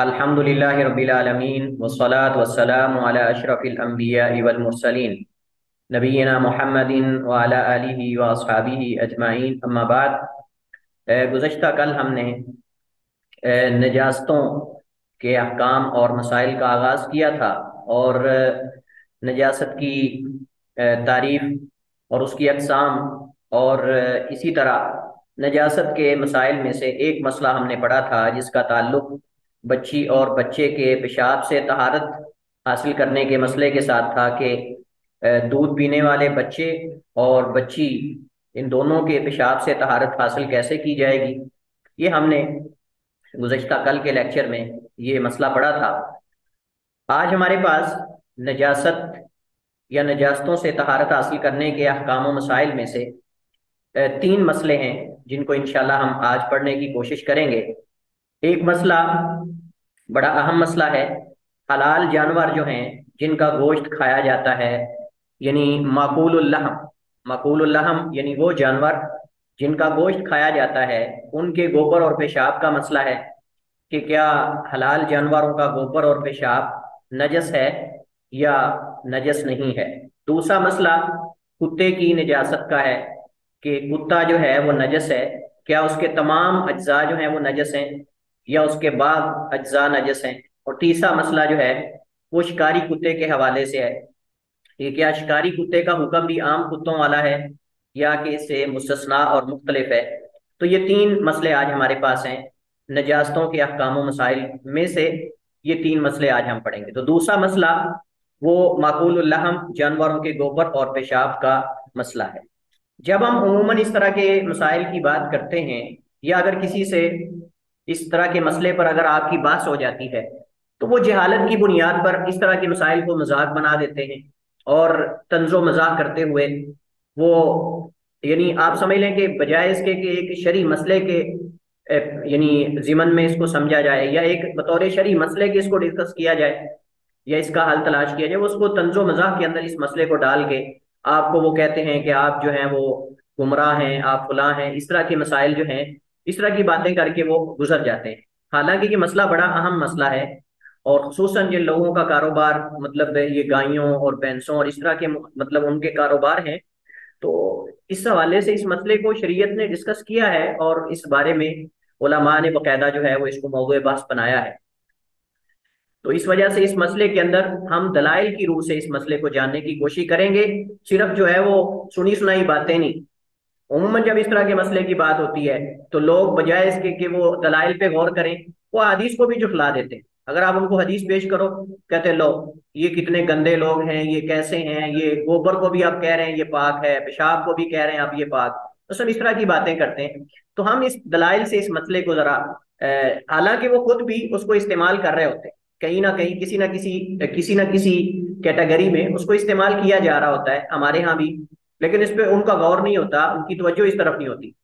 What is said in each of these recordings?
अल्हम्दुलिल्लाहि रब्बिल आलमीन वस्सलातु वस्सलामु अला अशरफिल अंबियाइ वल मुरसलीन नबीना मुहम्मदिन व अला आलिहि व अस्हाबिहि अजमाइन अम्मा बाद। गुज़श्ता कल हमने नजास्तों के अहकाम और मसाइल का आगाज़ किया था और नजासत की तारीफ और उसकी अक़साम और इसी तरह नजासत के मसाइल में से एक मसला हमने पढ़ा था जिसका ताल्लुक बच्ची और बच्चे के पेशाब से तहारत हासिल करने के मसले के साथ था कि दूध पीने वाले बच्चे और बच्ची इन दोनों के पेशाब से तहारत हासिल कैसे की जाएगी। ये हमने गुज़श्ता कल के लेक्चर में ये मसला पड़ा था। आज हमारे पास नजासत या नजास्तों से तहारत हासिल करने के अहकाम व मसाइल में से तीन मसले हैं जिनको इंशाल्लाह हम आज पढ़ने की कोशिश करेंगे। एक मसला बड़ा अहम मसला है, हलाल जानवर जो हैं जिनका गोश्त खाया जाता है, यानी माकूलुल लहम। माकूलुल लहम यानी वो जानवर जिनका गोश्त खाया जाता है, उनके गोबर और पेशाब का मसला है कि क्या हलाल जानवरों का गोबर और पेशाब नजस है या नजस नहीं है। दूसरा मसला कुत्ते की निजासत का है कि कुत्ता जो है वो नजस है, क्या उसके तमाम अज्जा जो हैं वो नजस हैं या उसके बाद अज्जा नजस हैं। और तीसरा मसला जो है वो शिकारी कुत्ते के हवाले से है कि क्या शिकारी कुत्ते का हुक्म भी आम कुत्तों वाला है या कि इससे मुस्तस्ना और मुख्तलिफ है। तो ये तीन मसले आज हमारे पास हैं नजास्तों के अहकाम व मसाइल में से। ये तीन मसले आज हम पढ़ेंगे। तो दूसरा मसला वो माकूलुल लहम जानवरों के गोबर और पेशाब का मसला है। जब हम उमूमन इस तरह के मसाइल की बात करते हैं या अगर किसी से इस तरह के मसले पर अगर आपकी बात हो जाती है तो वो जहालत की बुनियाद पर इस तरह के मसाइल को मजाक बना देते हैं और तंजो मजाक करते हुए वो, यानी आप समझ लें कि बजाय इसके कि एक शरई मसले के यानी जिमन में इसको समझा जाए या एक बतौर शरई मसले के इसको डिस्कस किया जाए या इसका हल तलाश किया जाए, वो उसको तंजो मजाक के अंदर इस मसले को डाल के आपको वो कहते हैं कि आप जो हैं वो गुमराह हैं, आप फलां हैं। इस तरह के मसाइल जो हैं इस तरह की बातें करके वो गुजर जाते हैं। हालांकि ये मसला बड़ा अहम मसला है और खुसूसन जिन लोगों का कारोबार मतलब ये गायों और भैंसों और इस तरह के मतलब उनके कारोबार हैं, तो इस हवाले से इस मसले को शरीयत ने डिस्कस किया है और इस बारे में उलमा ने बकायदा जो है वो इसको मौज़ूए बहस बनाया है। तो इस वजह से इस मसले के अंदर हम दलाइल की रूह से इस मसले को जानने की कोशिश करेंगे, सिर्फ जो है वो सुनी सुनाई बातें नहीं। उम्मन जब इस तरह के मसले की बात होती है तो लोग बजाय इसके कि वो दलाइल पे गौर करें, वो हदीस को भी झुठला देते हैं। अगर आप उनको हदीस पेश करो, कहते हैं लो ये कितने गंदे लोग हैं, ये कैसे हैं, ये गोबर को भी आप कह रहे हैं ये पाक है, पेशाब को भी कह रहे हैं आप ये पाक। तो सब इस तरह की बातें करते हैं। तो हम इस दलाइल से इस मसले को जरा हालांकि वो खुद भी उसको इस्तेमाल कर रहे होते हैं, कहीं ना कहीं किसी ना किसी कैटेगरी में उसको इस्तेमाल किया जा रहा होता है हमारे यहाँ भी, लेकिन इस पे उनका गौर नहीं होता, उनकी तवज्जो इस तरफ नहीं होती।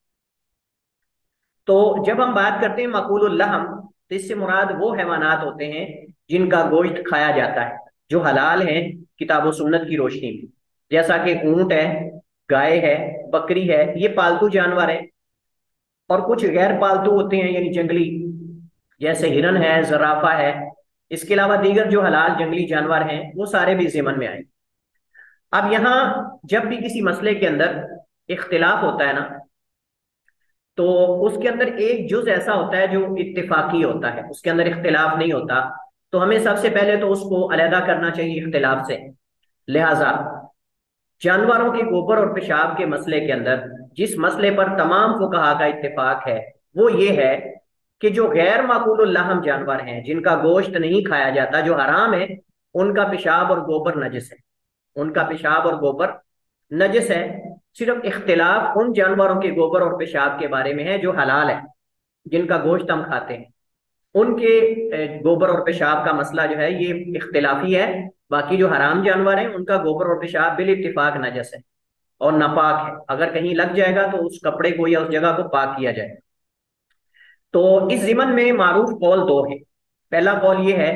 तो जब हम बात करते हैं मकूलुल लहम, तो इससे मुराद वो हैवानात होते हैं जिनका गोश्त खाया जाता है, जो हलाल हैं किताब व सुन्नत की रोशनी में। जैसा कि ऊंट है, गाय है, बकरी है, ये पालतू जानवर है। और कुछ गैर पालतू होते हैं यानी जंगली, जैसे हिरन है, जराफा है। इसके अलावा दीगर जो हलाल जंगली जानवर हैं वो सारे भी ज़िमन में आए। अब यहाँ जब भी किसी मसले के अंदर इख्तिलाफ होता है ना, तो उसके अंदर एक जुज ऐसा होता है जो इत्तेफाकी होता है, उसके अंदर इख्तिलाफ नहीं होता। तो हमें सबसे पहले तो उसको अलहदा करना चाहिए इख्तिलाफ से। लिहाजा जानवरों के गोबर और पेशाब के मसले के अंदर जिस मसले पर तमाम फुकहा का इत्तेफाक है वो ये है कि जो गैर माकूलुल लहम जानवर हैं, जिनका गोश्त नहीं खाया जाता, जो हराम है, उनका पेशाब और गोबर नजस है। उनका पेशाब और गोबर नजस है। सिर्फ इख्तिलाफ उन जानवरों के गोबर और पेशाब के बारे में है जो हलाल है, जिनका गोश्त हम खाते हैं। उनके गोबर और पेशाब का मसला जो है ये इख्तिलाफी है। बाकी जो हराम जानवर हैं उनका गोबर और पेशाब बिल इत्तिफाक नजस है और नापाक है। अगर कहीं लग जाएगा तो उस कपड़े को या उस जगह को पाक किया जाए। तो इस जिमन में मारूफ कौल दो है। पहला कौल ये है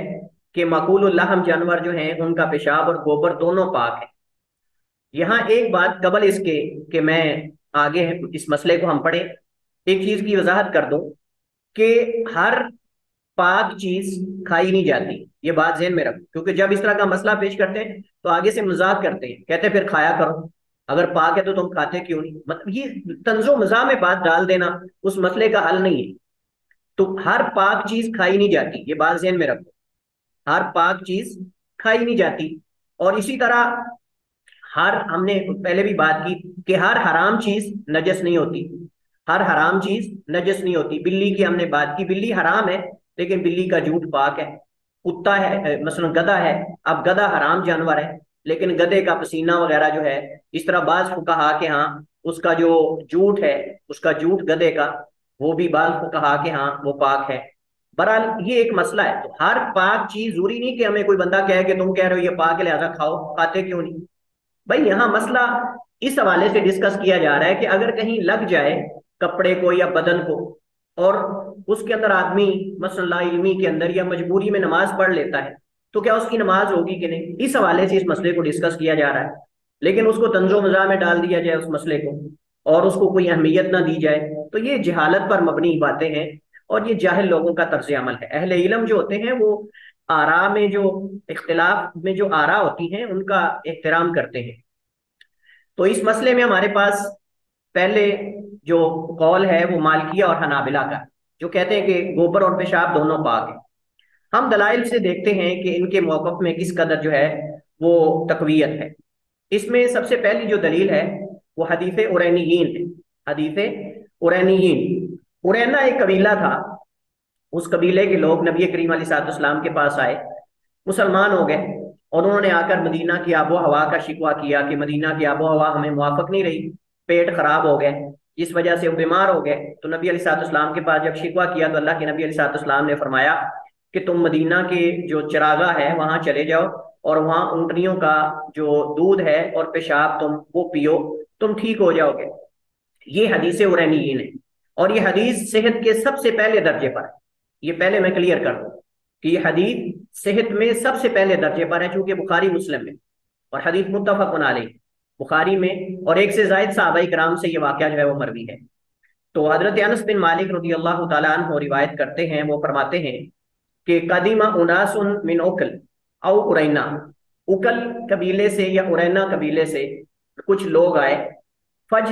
कि मकूल लहम जानवर जो हैं उनका पेशाब और गोबर दोनों पाक है। यहाँ एक बात कबल इसके कि मैं आगे इस मसले को हम पढ़े, एक चीज की वजाहत कर दूं कि हर पाक चीज खाई नहीं जाती। ये बात ज़हन में रखो, क्योंकि जब इस तरह का मसला पेश करते हैं तो आगे से मजाक करते हैं, कहते हैं फिर खाया करो, अगर पाक है तो तुम खाते क्यों नहीं। मतलब ये तंजो मज़ाह में बात डाल देना उस मसले का हल नहीं है। तो हर पाक चीज खाई नहीं जाती, ये बात ज़हन में रखो, हर पाक चीज खाई नहीं जाती। और इसी तरह हर, हमने पहले भी बात की कि हर हराम चीज नजस नहीं होती, हर हराम चीज नजस नहीं होती। बिल्ली की हमने बात की, बिल्ली हराम है लेकिन बिल्ली का जूठ पाक है। कुत्ता है, मसलन गधा है, अब गधा हराम जानवर है लेकिन गधे का पसीना वगैरह जो है, इस तरह बाज फुकहा के हाँ उसका जो जूठ है, उसका जूठ गधे का, वो भी बाज फुकहा के हाँ वो पाक है। बहरहाल ये एक मसला है। तो हर पाक चीज जरूरी नहीं कि हमें कोई बंदा कहे कि तुम कह रहे हो ये पाक है लिहाजा खाओ, खाते क्यों नहीं। भाई यहाँ मसला इस हवाले से डिस्कस किया जा रहा है कि अगर कहीं लग जाए कपड़े को या बदन को, और उसके अंदर आदमी मसलन लाइल्मी के अंदर या मजबूरी में नमाज पढ़ लेता है, तो क्या उसकी नमाज होगी कि नहीं। इस हवाले से इस मसले को डिस्कस किया जा रहा है। लेकिन उसको तंजो मज़ाह में डाल दिया जाए उस मसले को, और उसको कोई अहमियत ना दी जाए, तो ये जहालत पर मबनी बातें हैं और ये जाहिल लोगों का तर्ज अमल है। अहले इल्म जो होते हैं वो आरा में जो इख्तिलाफ में जो आरा होती हैं उनका एहतराम करते हैं। तो इस मसले में हमारे पास पहले जो कौल है वो मालिकिया और हनाबिला का, जो कहते हैं कि गोबर और पेशाब दोनों पाक है। हम दलाइल से देखते हैं कि इनके मौक़िफ़ में किस कदर जो है वो तकवीयत है। इसमें सबसे पहली जो दलील है वो हदीस उरैनियीन है। हदीस उरैनियीन, उरैना एक कबीला था, उस कबीले के लोग नबी करीम अलैहिस्सलाम के पास आए, मुसलमान हो गए, और उन्होंने आकर मदीना की आबो हवा का शिकवा किया कि मदीना की आबो हवा हमें मुआफक नहीं रही, पेट खराब हो गए, इस वजह से वो बीमार हो गए। तो नबी अलैहिस्सलाम के पास जब शिकवा किया तो अल्लाह के नबी अलैहिस्सलाम ने फरमाया कि तुम मदीना के जो चरागा है वहां चले जाओ, और वहां ऊँटनियों का जो दूध है और पेशाब तुम वो पियो, तुम ठीक हो जाओगे। ये हदीस उरैनियीन है, और ये हदीस सेहत के सबसे पहले दर्जे पर है। ये पहले मैं क्लियर कर दूं कि ये हदीस सेहत में सबसे पहले दर्जे पर है, चूंकि बुखारी मुस्लिम में, और हदीस मुत्तफक़ुन अलैह बुखारी में, और एक से जायद सहाबाई कराम से ये वाक़या जो है वो मरवी है। तो हजरत अनस बिन मालिक रज़ी अल्लाह तआला अन्हु रिवायत करते हैं, वो फरमाते हैं कि कदीमा उनासुन मिन उकल औ उरैना, उकल कबीले से या उरैना कबीले से कुछ लोग आए, फज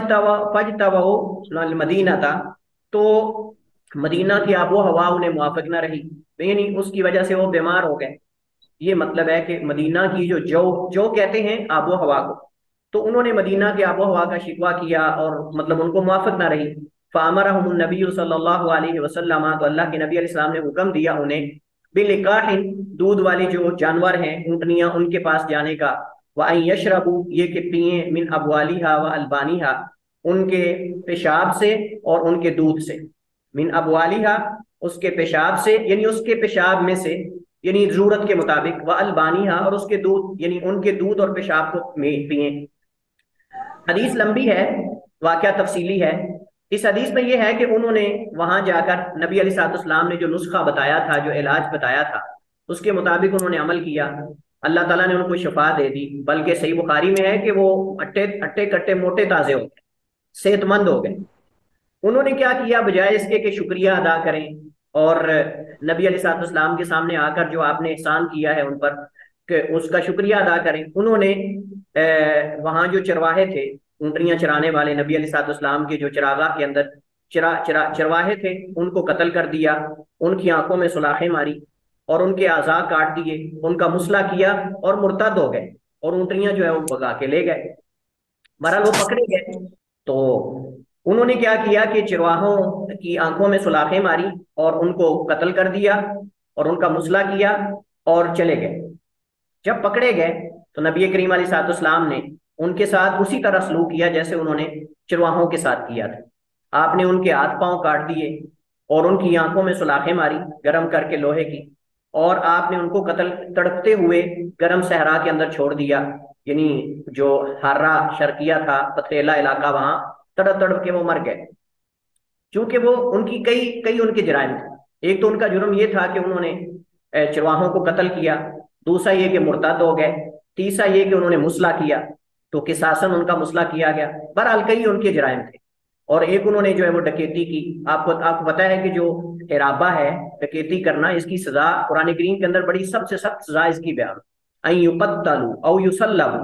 मदीना था, तो मदीना की आबो हवा उन्हें मुआफिक ना रही, यानी उसकी वजह से वो बीमार हो गए। ये मतलब है कि मदीना की जो जो कहते हैं आबो हवा को, तो उन्होंने मदीना की आबो हवा का शिकवा किया और मतलब उनको मुआफिक ना रही। फ़ामरहुम नबी सल्लल्लाहु अलैहि वसल्लम, तो अल्लाह के नबी अलैहि सलाम ने हुक्म दिया उन्हें बिलिकाहिन, दूध वाली जो जानवर हैं ऊँटनियां, उनके पास जाने का, व अन यशरबू, ये कि पिए, मिन अबवालिहा व अलबानिहा, उनके पेशाब से और उनके दूध से। मिन अबवालिहा, उसके पेशाब से यानी उसके पेशाब में से, यानी जरूरत के मुताबिक, व अलबानिहा, और उसके दूध यानी उनके दूध और पेशाब को पिए। हदीस लंबी है, वाकया तफसीली है। इस हदीस में यह है कि उन्होंने वहां जाकर नबी अलैहिस्सलाम ने जो नुस्खा बताया था, जो इलाज बताया था, उसके मुताबिक उन्होंने अमल किया। अल्लाह ताला ने उनको शिफा दे दी। बल्कि सही बुखारी में है कि वो अट्टे अट्टे कट्टे मोटे ताजे हो गए, सेहतमंद हो गए। उन्होंने क्या किया, बजाय इसके कि शुक्रिया अदा करें और नबी अलैहिस्सलाम के सामने आकर जो आपने एहसान किया है उन पर, कि उसका शुक्रिया अदा करें, उन्होंने वहां जो चरवाहे थे, ऊँटनियां चराने वाले, नबी अलैहिस्सलाम के जो चरागाह के अंदर चरवाहे थे, उनको कत्ल कर दिया, उनकी आंखों में सुलाखें मारी और उनके आज़ा काट दिए, उनका मुसला किया और मुर्तद हो गए, और ऊँटनियां जो है वो भगा के ले गए। बहरहाल वो पकड़े गए। तो उन्होंने क्या किया कि चिरवाहों की आंखों में सुलाखें मारी और उनको कत्ल कर दिया और उनका मुसला किया और चले गए। जब पकड़े गए तो नबी करीम अलैहिस्सलाम ने उनके साथ उसी तरह सलूक किया जैसे उन्होंने चिरवाहों के साथ किया था। आपने उनके हाथ पांव काट दिए और उनकी आंखों में सुलाखें मारी गर्म करके लोहे की, और आपने उनको कत्ल तड़पते हुए गर्म सहरा के अंदर छोड़ दिया, यानी जो हर्रा शर्किया था, पथरेला इलाका, वहां तड़प तड़प के वो मर गए। क्योंकि वो उनकी कई कई उनके जराइम थे। एक तो उनका जुर्म ये था कि उन्होंने चरवाहों को कत्ल किया, दूसरा ये कि मुर्तद हो गए, तीसरा ये कि उन्होंने मुसला किया, तो किसासन उनका मुसला किया गया। बहरहाल कई उनके जराइम थे। और एक उन्होंने जो है वो डकैती की। आपको आपको पता है कि जो हिराबा है, डकैती करना, इसकी सजा कुरान करीम के अंदर बड़ी सबसे सख्त सजा इसकी बयान, अन युक़त्तलू औ युसल्लबू,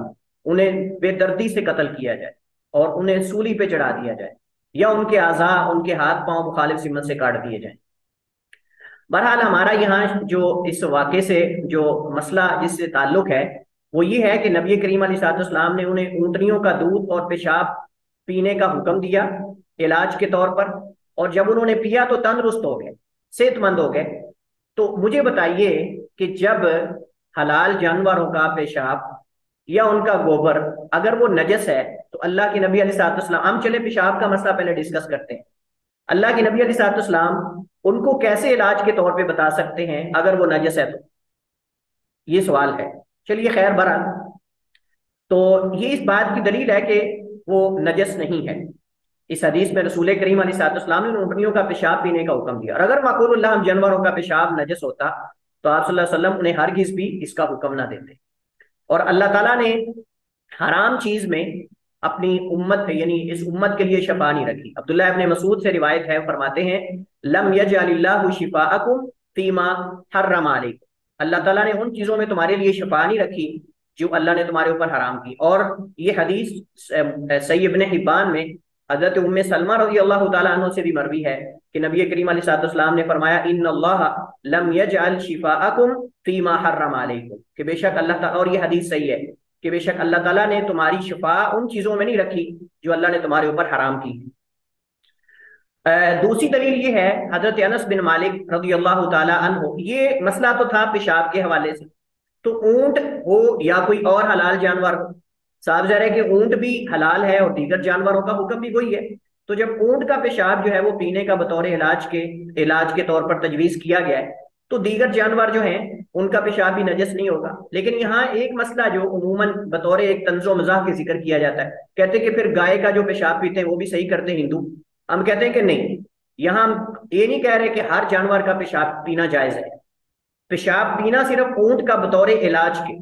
उन्हें बेदर्दी से कत्ल किया जाए और उन्हें सूली पे चढ़ा दिया जाए, या उनके आज़ा, उनके हाथ पांव मुखालिफ सिमत से काट दिए जाए। बहरहाल हमारा यहाँ जो इस वाक़े से जो मसला जिससे ताल्लुक है वो ये है कि नबी करीम अलैहिस्सलाम ने उन्हें ऊँटनियों का दूध और पेशाब पीने का हुक्म दिया इलाज के तौर पर, और जब उन्होंने पिया तो तंदुरुस्त हो गए, सेहतमंद हो गए। तो मुझे बताइए कि जब हलाल जानवरों का पेशाब या उनका गोबर अगर वो नजस है, तो अल्लाह के नबी अलैहिस्सलाम, हम चले पेशाब का मसला पहले डिस्कस करते हैं, अल्लाह के नबी अलैहिस्सलाम उनको कैसे इलाज के तौर पे बता सकते हैं अगर वो नजस है? तो ये सवाल है। चलिए खैर, बहरहाल तो ये इस बात की दलील है कि वो नजस नहीं है। इस हदीस में रसूल करीम अलैहिस्सलाम ने ऊँटनियों का पेशाब पीने का हुक्म दिया, और अगर माकूलुल्लाह हम जानवरों का पेशाब नजस होता तो आप सल्लल्लाहु अलैहि वसल्लम उन्हें हरगिज भी इसका हुक्म ना देते। और अल्लाह ताला ने हराम चीज में अपनी उम्मत यानी इस उम्मत के लिए शफा नहीं रखी। अब्दुल्लाह इब्ने मसूद से रिवायत है, फरमाते हैं लम यजअलिल्लाहु शिफाअकुम फीमा हर्रम अलैकुम, अल्लाह ताला ने उन चीजों में तुम्हारे लिए शफा नहीं रखी जो अल्लाह ने तुम्हारे ऊपर हराम की। और ये हदीस सही इब्ने हिब्बान में हजरत उम्मे सलमा रज़ी अल्लाह तआला अन्हा से भी मरवी है कि नबी करीम अलैहिस्सलाम ने फरमाया इन्नल्लाह लम यजअल शिफाअकुम फीमा हर्रम अलैकुम, कि बेशक अल्लाह ताला, और ये हदीस सही है कि बेशक अल्लाह ताला ने तुम्हारी शिफा उन चीजों में नहीं रखी जो अल्लाह ने तुम्हारे ऊपर हराम की। दूसरी दलील ये है, हजरत अनस बिन मालिक रज़ी अल्लाह तआला अन्हु, ये मसला तो था पेशाब के हवाले से, तो ऊंट हो या कोई और हलाल जानवर हो, साफ ज़ाहिर है कि ऊंट भी हलाल है और दीगर जानवरों का हुक्म भी वही है। तो जब ऊंट का पेशाब जो है वो पीने का बतौर इलाज के तौर पर तजवीज किया गया है, तो दीगर जानवर जो हैं उनका पेशाब भी नजस नहीं होगा। लेकिन यहाँ एक मसला जो उमूमन बतौर एक तंजो मजाक के जिक्र किया जाता है, कहते हैं कि फिर गाय का जो पेशाब पीते हैं वो भी सही करते हैं हिंदू। हम कहते हैं कि नहीं, यहाँ हम ये नहीं कह रहे कि हर जानवर का पेशाब पीना जायज है। पेशाब पीना सिर्फ ऊंट का बतौर इलाज के,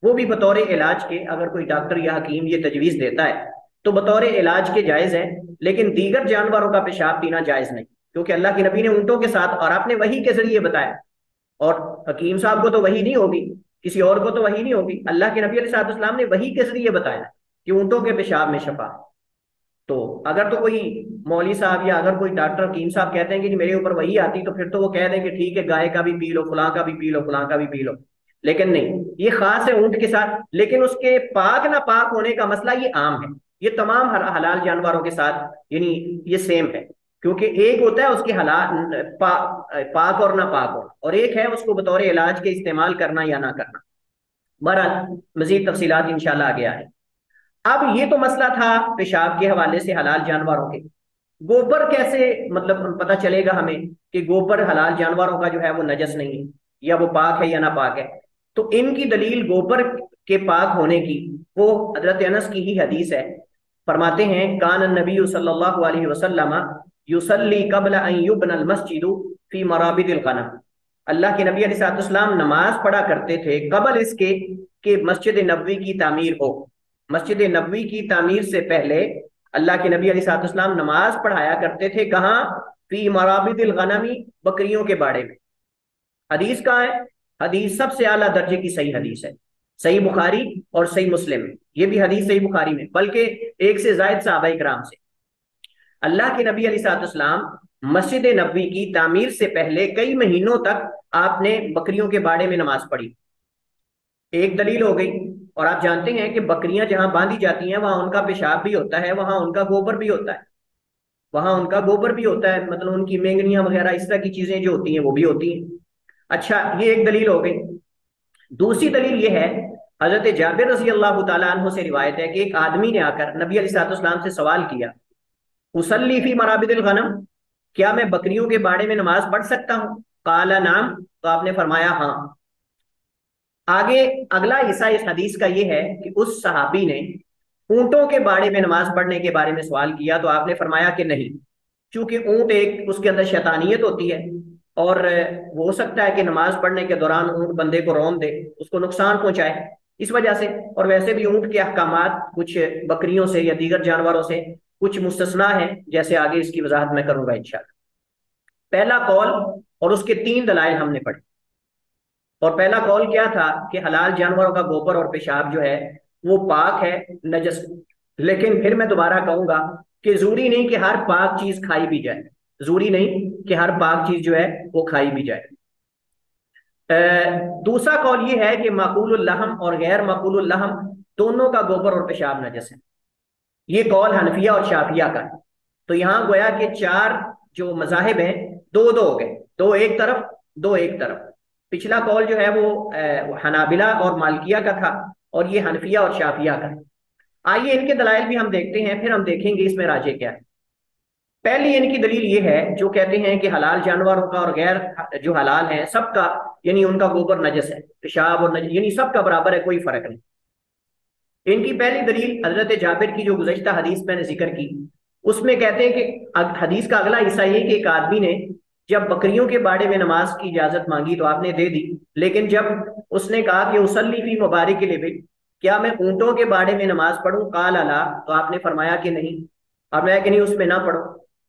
वो भी बतौर इलाज के, अगर कोई डॉक्टर या हकीम ये तजवीज देता है तो बतौर इलाज के जायज है, लेकिन दीगर जानवरों का पेशाब पीना जायज नहीं, क्योंकि अल्लाह के नबी ने ऊंटों के साथ, और आपने वही के जरिए बताया, और हकीम साहब को तो वही नहीं होगी, किसी और को तो वही नहीं होगी, अल्लाह के नबी अलैहिस्सलाम ने वही के जरिए बताया कि ऊंटों के पेशाब में शफा है। तो अगर तो कोई मौली साहब या अगर कोई डॉक्टर हकीम साहब कहते हैं कि जी मेरे ऊपर वही आती, तो फिर तो वो कह दें कि ठीक है गाय का भी पी लो, फलां का भी पी लो, फलां का भी पी लो। लेकिन नहीं, ये खास है ऊंट के साथ। लेकिन उसके पाक ना पाक होने का मसला ये आम है, ये तमाम हलाल जानवरों के साथ यानी ये सेम है, क्योंकि एक होता है उसकी पाक और ना पाक होना, और एक है उसको बतौर इलाज के इस्तेमाल करना या ना करना। बहरहाल मजीद तफसीलात इंशाल्लाह आगे आए। अब ये तो मसला था पेशाब के हवाले से हलाल जानवरों के। गोबर कैसे, मतलब पता चलेगा हमें कि गोबर हलाल जानवरों का जो है वो नजस नहीं है, या वो पाक है या ना पाक है? तो इनकी दलील गोबर के पाक होने की वो हजरत अनस की ही हदीस है। फरमाते हैं कान नबी सल्लल्लाहु अलैहि वसल्लम युसल्ली क़ब्ल अन युबनल मस्जिदु फी मराबिदिल गनम, अल्लाह के नबी अलैहिस्सलाम नमाज पढ़ा करते थे कबल इसके कि मस्जिद नबवी की तामीर हो। मस्जिद नबवी की तामीर से पहले अल्लाह के नबी अलैहिस्सलाम नमाज पढ़ाया करते थे, कहाँ? फी मराबिदिल गनमी, बकरियों के बाड़े में। हदीस कहाँ है? हदीस सबसे आला दर्जे की सही हदीस है, सही बुखारी और सही मुस्लिम में। ये भी हदीस सही बुखारी में, बल्कि एक से जायद सहाबा इकराम से। अल्लाह के नबी अलैहिस्सलाम मस्जिद नबवी की तामीर से पहले कई महीनों तक आपने बकरियों के बाड़े में नमाज पढ़ी। एक दलील हो गई। और आप जानते हैं कि बकरियां जहां बांधी जाती हैं वहां उनका पेशाब भी होता है, वहां उनका गोबर भी होता है, वहां उनका गोबर भी होता है, मतलब उनकी मेंगनियां वगैरह इस तरह की चीजें जो होती हैं वो भी होती हैं। अच्छा, ये एक दलील हो गई। दूसरी दलील ये है, हजरत जाबिर रजी अल्लाह तआला अन्हु से रिवायत है कि एक आदमी ने आकर नबी अलैहिस्सलाम से सवाल किया, उसल्ली फी मराबिदिल गनम, क्या मैं बकरियों के बाड़े में नमाज पढ़ सकता हूँ? काला नाम, तो आपने फरमाया हाँ। आगे अगला हिस्सा इस हदीस का ये है कि उस सहाबी ने ऊंटों के बाड़े में नमाज पढ़ने के बारे में सवाल किया, तो आपने फरमाया कि नहीं, क्योंकि ऊंट एक उसके अंदर शैतानियत होती है, और वो हो सकता है कि नमाज पढ़ने के दौरान ऊंट बंदे को रौंद दे, उसको नुकसान पहुंचाए, इस वजह से। और वैसे भी ऊंट के अहकामात कुछ बकरियों से या दीगर जानवरों से कुछ मुस्तस्ना है, जैसे आगे इसकी वजाहत मैं करूंगा इंशाअल्लाह। पहला कौल और उसके तीन दलाइल हमने पढ़े। और पहला कौल क्या था कि हलाल जानवरों का गोबर और पेशाब जो है वो पाक है, नजस। लेकिन फिर मैं दोबारा कहूंगा कि जरूरी नहीं कि हर पाक चीज खाई भी जाए, जरूरी नहीं कि हर पाक चीज जो है वो खाई भी जाए। अ, दूसरा कौल ये है कि माकूलुल लहम और गैर माकूलुल लहम दोनों का गोबर और पेशाब नजस है। ये कौल हनफिया और शाफिया का है। तो यहां गोया कि चार जो मजाहिब हैं, दो दो हो गए, दो एक तरफ, दो एक तरफ। पिछला कौल जो है वो हनाबिला और मालकिया का था, और ये हनफिया और शाफिया का है। आइए इनके दलाइल भी हम देखते हैं, फिर हम देखेंगे इसमें राजे क्या है। पहली इनकी दलील ये है, जो कहते हैं कि हलाल जानवरों का और गैर जो हलाल है सबका, यानी उनका गोबर नजस है, पेशाब और नजस, यानी सबका बराबर है, कोई फर्क नहीं। इनकी पहली दलील हजरत जाबिर की जो गुज़श्ता हदीस मैंने जिक्र की, उसमें कहते हैं कि हदीस का अगला हिस्सा ये कि एक आदमी ने जब बकरियों के बाड़े में नमाज की इजाजत मांगी तो आपने दे दी, लेकिन जब उसने कहा कि उसल्ली फी मुबारिक लिबिल, क्या मैं ऊंटों के बाड़े में नमाज पढ़ूं, काल अला, तो आपने फरमाया कि नहीं, और मैं कि नहीं उसमें ना पढ़ो।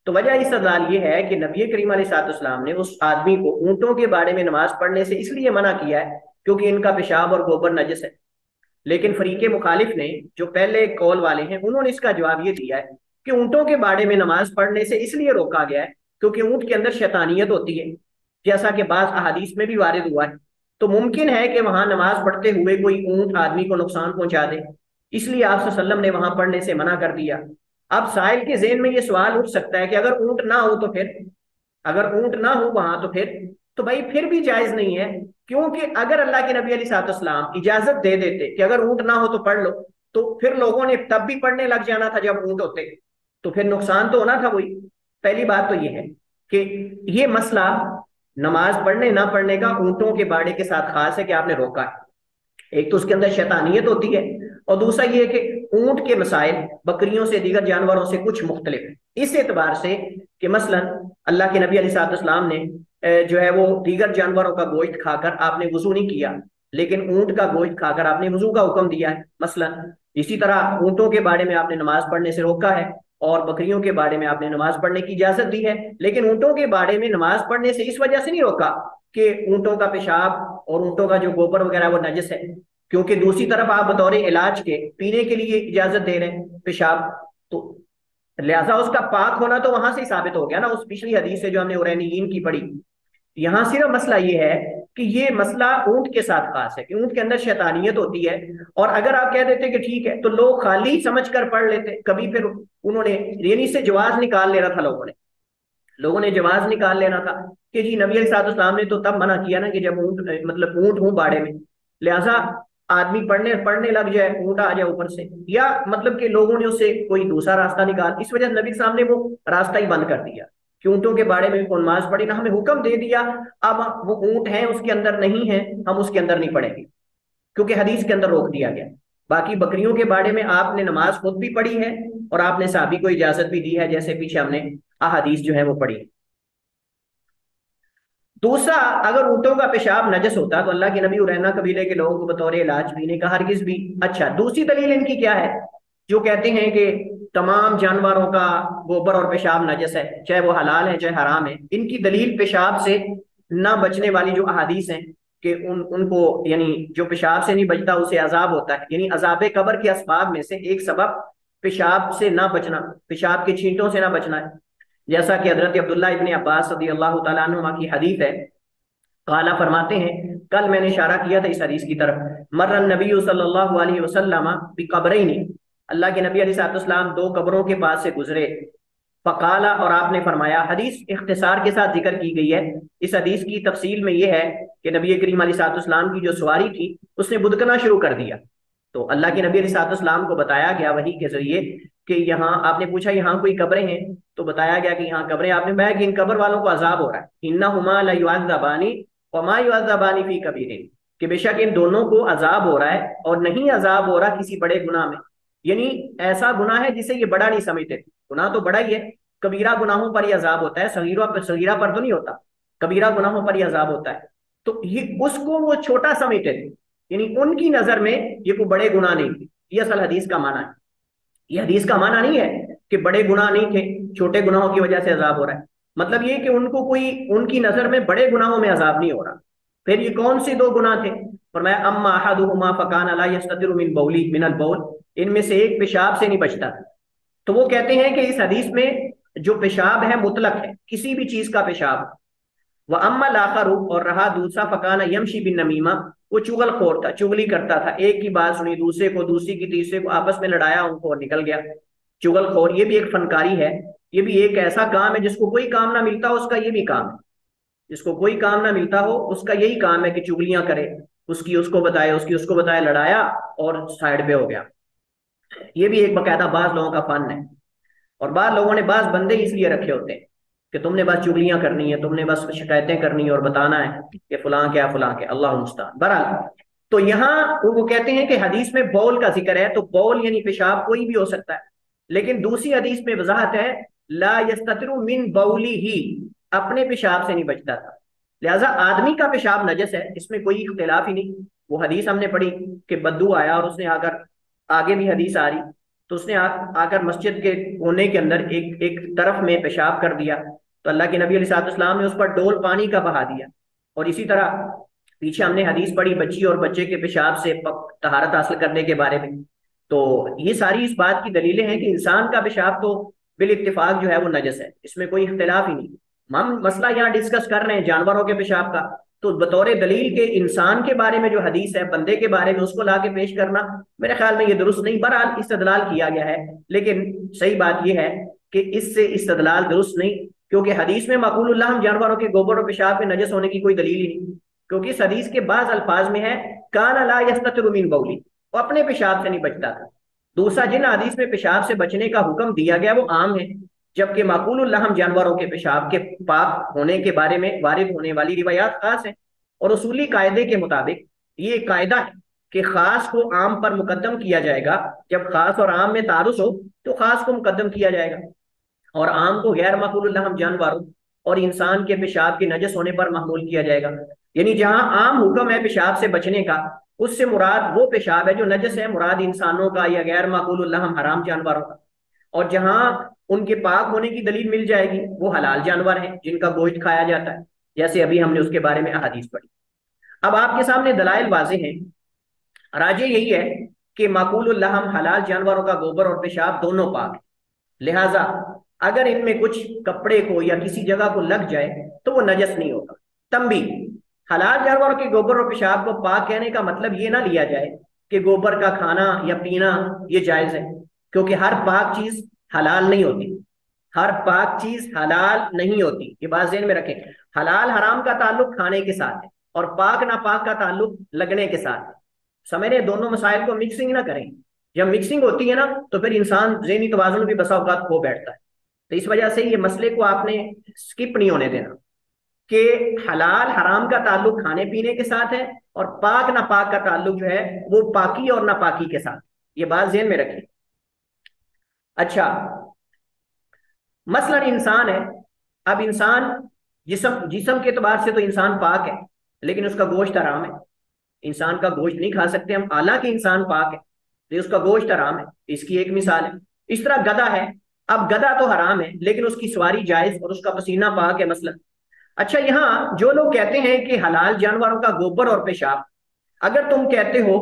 तो वजह इस्तदलाल ये है कि नबी करीम अलैहिस्सलाम ने उस आदमी को ऊंटों के बाड़े में नमाज पढ़ने से इसलिए मना किया है क्योंकि इनका पेशाब और गोबर नजस है। लेकिन फरीके मुखालिफ ने, जो पहले कौल वाले हैं, उन्होंने इसका जवाब ये दिया है कि ऊंटों के बाड़े में नमाज पढ़ने से इसलिए रोका गया है क्योंकि ऊंट के अंदर शैतानियत होती है, जैसा कि बाज अहादीस में भी वारिद हुआ है। तो मुमकिन है कि वहां नमाज पढ़ते हुए कोई ऊंट आदमी को नुकसान पहुंचा दे, इसलिए आप सल्लल्लाहु अलैहि वसल्लम ने वहां पढ़ने से मना कर दिया। अब साहिल के ज़हन में ये सवाल उठ सकता है कि अगर ऊंट ना हो तो फिर, अगर ऊंट ना हो वहां तो फिर, तो भाई फिर भी जायज नहीं है। क्योंकि अगर अल्लाह के नबी अलैहिस्सलाम इजाजत दे देते कि अगर ऊंट ना हो तो पढ़ लो, तो फिर लोगों ने तब भी पढ़ने लग जाना था जब ऊंट होते, तो फिर नुकसान तो होना था वही। पहली बात तो ये है कि ये मसला नमाज पढ़ने ना पढ़ने का ऊंटों के बाड़े के साथ खास है कि आपने रोका है। एक तो उसके अंदर शैतानियत होती है, और दूसरा ये है कि ऊंट के मसाइल बकरियों से, दीगर जानवरों से कुछ मुख्तलिफ है इस एतबार से कि मसलन अल्लाह के नबी अलैहिस्सलाम ने जो है वो दीगर जानवरों का गोश्त खाकर आपने वजू नहीं किया, लेकिन ऊंट का गोश्त खाकर आपने वजू का हुक्म दिया है मसलन। इसी तरह ऊंटों के बारे में आपने नमाज पढ़ने से रोका है, और बकरियों के बारे में आपने नमाज पढ़ने की इजाजत दी है। लेकिन ऊंटों के बारे में नमाज पढ़ने से इस वजह से नहीं रोका कि ऊंटों का पेशाब और ऊंटों का जो गोबर वगैरह वो नजस है, क्योंकि दूसरी तरफ आप बतौर इलाज के पीने के लिए इजाजत दे रहे हैं पेशाब, तो लिहाजा उसका पाक होना तो वहां से ही साबित हो गया ना, उस पिछली हदीस से जो हमने उरैनियीन की पढ़ी। यहाँ सिर्फ मसला ये है कि ये मसला ऊंट के साथ खास है कि ऊंट के अंदर शैतानियत होती है। और अगर आप कह देते कि ठीक है, तो लोग खाली समझ कर पढ़ लेते कभी, फिर उन्होंने यानी से जवाज निकाल लेना था, लोगों ने जवाज निकाल लेना था कि जी नबी अलैहिस्सलाम ने तो तब मना किया ना कि जब ऊंट, मतलब ऊंट हो बाड़े में, लिहाजा आदमी पढ़ने पढ़ने लग जाए, ऊंट आ जाए ऊपर से, या मतलब कि लोगों ने उससे कोई दूसरा रास्ता निकाल, इस वजह से नबी साहब ने वो रास्ता ही बंद कर दिया कि ऊंटों के बारे में भी कौन नमाज पढ़े ना, हमें हुक्म दे दिया अब वो ऊंट है उसके अंदर नहीं है, हम उसके अंदर नहीं पढ़ेंगे, क्योंकि हदीस के अंदर रोक दिया गया। बाकी बकरियों के बारे में आपने नमाज खुद भी पढ़ी है और आपने साहबी को इजाजत भी दी है, जैसे पीछे हमने अहादीस जो है वो पढ़ी। दूसरा, अगर ऊंटों का पेशाब नजस होता तो अल्लाह के नबी उरैना कबीले के लोगों को बतौर इलाज पीने का हरगिज भी। अच्छा, दूसरी दलील इनकी क्या है, जो कहते हैं कि तमाम जानवरों का गोबर और पेशाब नजस है, चाहे वो हलाल है चाहे हराम है। इनकी दलील पेशाब से ना बचने वाली जो अहादीस हैं कि उनको, यानी जो पेशाब से नहीं बचता उसे अजाब होता है, यानी अजाब कब्र के असबाब में से एक सबब पेशाब से ना बचना, पेशाब के छींटों से ना बचना है। जैसा कि हजरत अब्दुल्ला इब्ने अब्बास रदी अल्लाह तआला अन्हुमा की हदीस है, काला फरमाते हैं, कल मैंने इशारा किया था इस हदीस की तरफ, मर्रन नबी सल्लल्लाहु अलैहि वसल्लम बिकब्रैनि, अल्लाह के नबी अलैहिस्सलाम दो कब्रों के पास से गुजरे, फकाला, और आपने फरमाया। हदीस इख्तिसार के साथ जिक्र की गई है। इस हदीस की तफसील में यह है कि नबी करीम अलैहिस्सलाम की जो सवारी थी उसने बुदकना शुरू कर दिया, तो अल्लाह के नबी अलैहिस्सलाम को बताया गया वही के जरिए कि यहाँ, आपने पूछा यहाँ कोई कब्रें हैं, तो बताया गया कि यहाँ कब्रें, आपने बताया कि इन कब्र वालों को अजाब हो रहा है, इन्नहुमा ला युअज़्ज़बानी व मा युअज़्ज़बानी फी कबीरिन, कि बेशक इन दोनों को अजाब हो रहा है और नहीं अजाब हो रहा किसी बड़े गुनाह में, यानी ऐसा गुनाह है जिसे ये बड़ा नहीं समझते थे। गुनाह तो बड़ा ही है, कबीरा गुनाहों पर ही अजाब होता है, सगीरा पर तो नहीं होता, कबीरा गुनाहों पर ही अजाब होता है। तो ये उसको वो छोटा समझते थे, यानी उनकी नजर में ये कोई बड़े गुनाह नहीं थे। ये असल हदीस का माना है, ये हदीस का माना नहीं है कि बड़े गुनाह नहीं थे, छोटे गुनाहों की वजह से अजाब हो रहा है। मतलब ये कि उनको कोई, उनकी नजर में बड़े गुनाहों में अजाब नहीं हो रहा। फिर ये कौन से दो गुनाह थे? फरमाया अम्मा अहदुहुमा फकान ला यस्ततिरु मिन बौली मिनल बौल, इनमें से एक पेशाब से नहीं बचता। तो वो कहते हैं कि इस हदीस में जो पेशाब है मुतलक है, किसी भी चीज का पेशाब। वह अम्मा लाखरू, और रहा दूसरा, फकाना यमशी बिन नमीमा, वो चुगलखोर था, चुगली करता था, एक की बात सुनी दूसरे को, दूसरी की तीसरे को, आपस में लड़ाया उनको और निकल गया। चुगलखोर ये भी एक फनकारी है, ये भी एक ऐसा काम है जिसको कोई काम ना मिलता हो उसका ये भी काम है। जिसको कोई काम ना मिलता हो उसका यही काम है कि चुगलियां करे, उसकी उसको बताए, उसकी उसको बताए, लड़ाया और साइड पे हो गया। ये भी एक बकायदा बाज लोगों का फन है। और बाज लोगों ने बाज बंदे इसलिए रखे होते हैं कि तुमने बस चुगलियां करनी है, तुमने बस शिकायतें करनी है और बताना है कि फलां क्या अल्लाह मुस्तान। बहरहाल, तो यहाँ वो कहते हैं कि हदीस में बौल का जिक्र है, तो बौल यानी पेशाब कोई भी हो सकता है। लेकिन दूसरी हदीस में वजाहत है ला यस्ततिरु मिन बौली ही, अपने पेशाब से नहीं बचता था। लिहाजा आदमी का पेशाब नजस है, इसमें कोई इख्तिलाफ ही नहीं। वो हदीस हमने पढ़ी कि बद्दू आया और उसने आकर, आगे भी हदीस आ रही, तो उसने आकर मस्जिद के कोने के अंदर एक एक तरफ में पेशाब कर दिया, तो अल्लाह के नबी अलैहिस्सलाम ने उस पर डोल पानी का बहा दिया। और इसी तरह पीछे हमने हदीस पढ़ी बच्ची और बच्चे के पेशाब से तहारत हासिल करने के बारे में। तो ये सारी इस बात की दलीलें हैं कि इंसान का पेशाब तो बिल इत्तेफाक जो है वो नजस है, इसमें कोई इख्तिलाफ ही नहीं। हम मसला यहाँ डिस्कस कर रहे हैं जानवरों के पेशाब का, तो बतौर दलील के इंसान के बारे में जो हदीस है बंदे के बारे में उसको ला के पेश करना मेरे ख्याल में ये दुरुस्त नहीं। बहरहाल इस्तदलाल किया गया है, लेकिन सही बात यह है कि इससे इस्तदलाल दुरुस्त नहीं, क्योंकि हदीस में माकूलुल्लाह हम जानवरों के गोबर और पेशाब में नजस होने की कोई दलील ही नहीं। क्योंकि इस हदीस के बाद अल्फाज में है कान ला यस्ततिरु मिन बौली, वो अपने पेशाब से नहीं बचता था। दूसरा, जिन हदीस में पेशाब से बचने का हुक्म दिया गया वो आम है, जबकि माकूलुल्लाह हम जानवरों के पेशाब के पाक होने के बारे में वारिद होने वाली रिवायात खास है। और उसूली कायदे के मुताबिक ये कायदा है कि खास को आम पर मुकद्दम किया जाएगा। जब खास और आम में तारुस हो तो खास को मुकद्दम किया जाएगा, और आम को गैर माकूलुल्लाह हम जानवरों और इंसान के पेशाब के नजस होने पर महमूल किया जाएगा। यानी जहां आम हुक्म है पेशाब से बचने का, उससे मुराद वो पेशाब है जो नजस है, मुराद इंसानों का या गैर माकूलुल्लाह हम हराम जानवरों का। और जहां उनके पाक होने की दलील मिल जाएगी वो हलाल जानवर हैं जिनका गोश्त खाया जाता है, जैसे अभी हमने उसके बारे में अहादीस पढ़ी। अब आपके सामने दलाइल वाज़ेह हैं। राजे यही है कि माकूलुल्लाह हम हलाल जानवरों का गोबर और पेशाब दोनों पाक है, लिहाजा अगर इनमें कुछ कपड़े को या किसी जगह को लग जाए तो वो नजस नहीं होगा। तंबी, हलाल जानवरों के गोबर और पेशाब को पाक कहने का मतलब ये ना लिया जाए कि गोबर का खाना या पीना ये जायज है, क्योंकि हर पाक चीज हलाल नहीं होती। हर पाक चीज हलाल नहीं होती, ये बात ज़हन में रखें। हलाल हराम का ताल्लुक खाने के साथ है और पाक नापाक का ताल्लुक लगने के साथ है। समझ रहे, दोनों मसाइल को मिक्सिंग ना करें। जब मिक्सिंग होती है ना तो फिर इंसान ज़हनी तवाज़ुन भी बसा औकात खो बैठता है। तो इस वजह से ये मसले को आपने स्किप नहीं होने देना कि हलाल हराम का ताल्लुक खाने पीने के साथ है और पाक नापाक का ताल्लुक जो है वो पाकी और नापाकी के साथ। ये बात ज़हन में रखें। अच्छा, मसलन इंसान है, अब इंसान जिसम जिसम के एतबार से तो इंसान पाक है, लेकिन उसका गोश्त हराम है। इंसान का गोश्त नहीं खा सकते हम, हालांकि इंसान पाक है लेकिन उसका गोश्त हराम है। इसकी एक मिसाल है। इस तरह गधा है, अब गधा तो हराम है लेकिन उसकी सवारी जायज और उसका पसीना पाक है मसलन। अच्छा, यहाँ जो लोग कहते हैं कि हलाल जानवरों का गोबर और पेशाब, अगर तुम कहते हो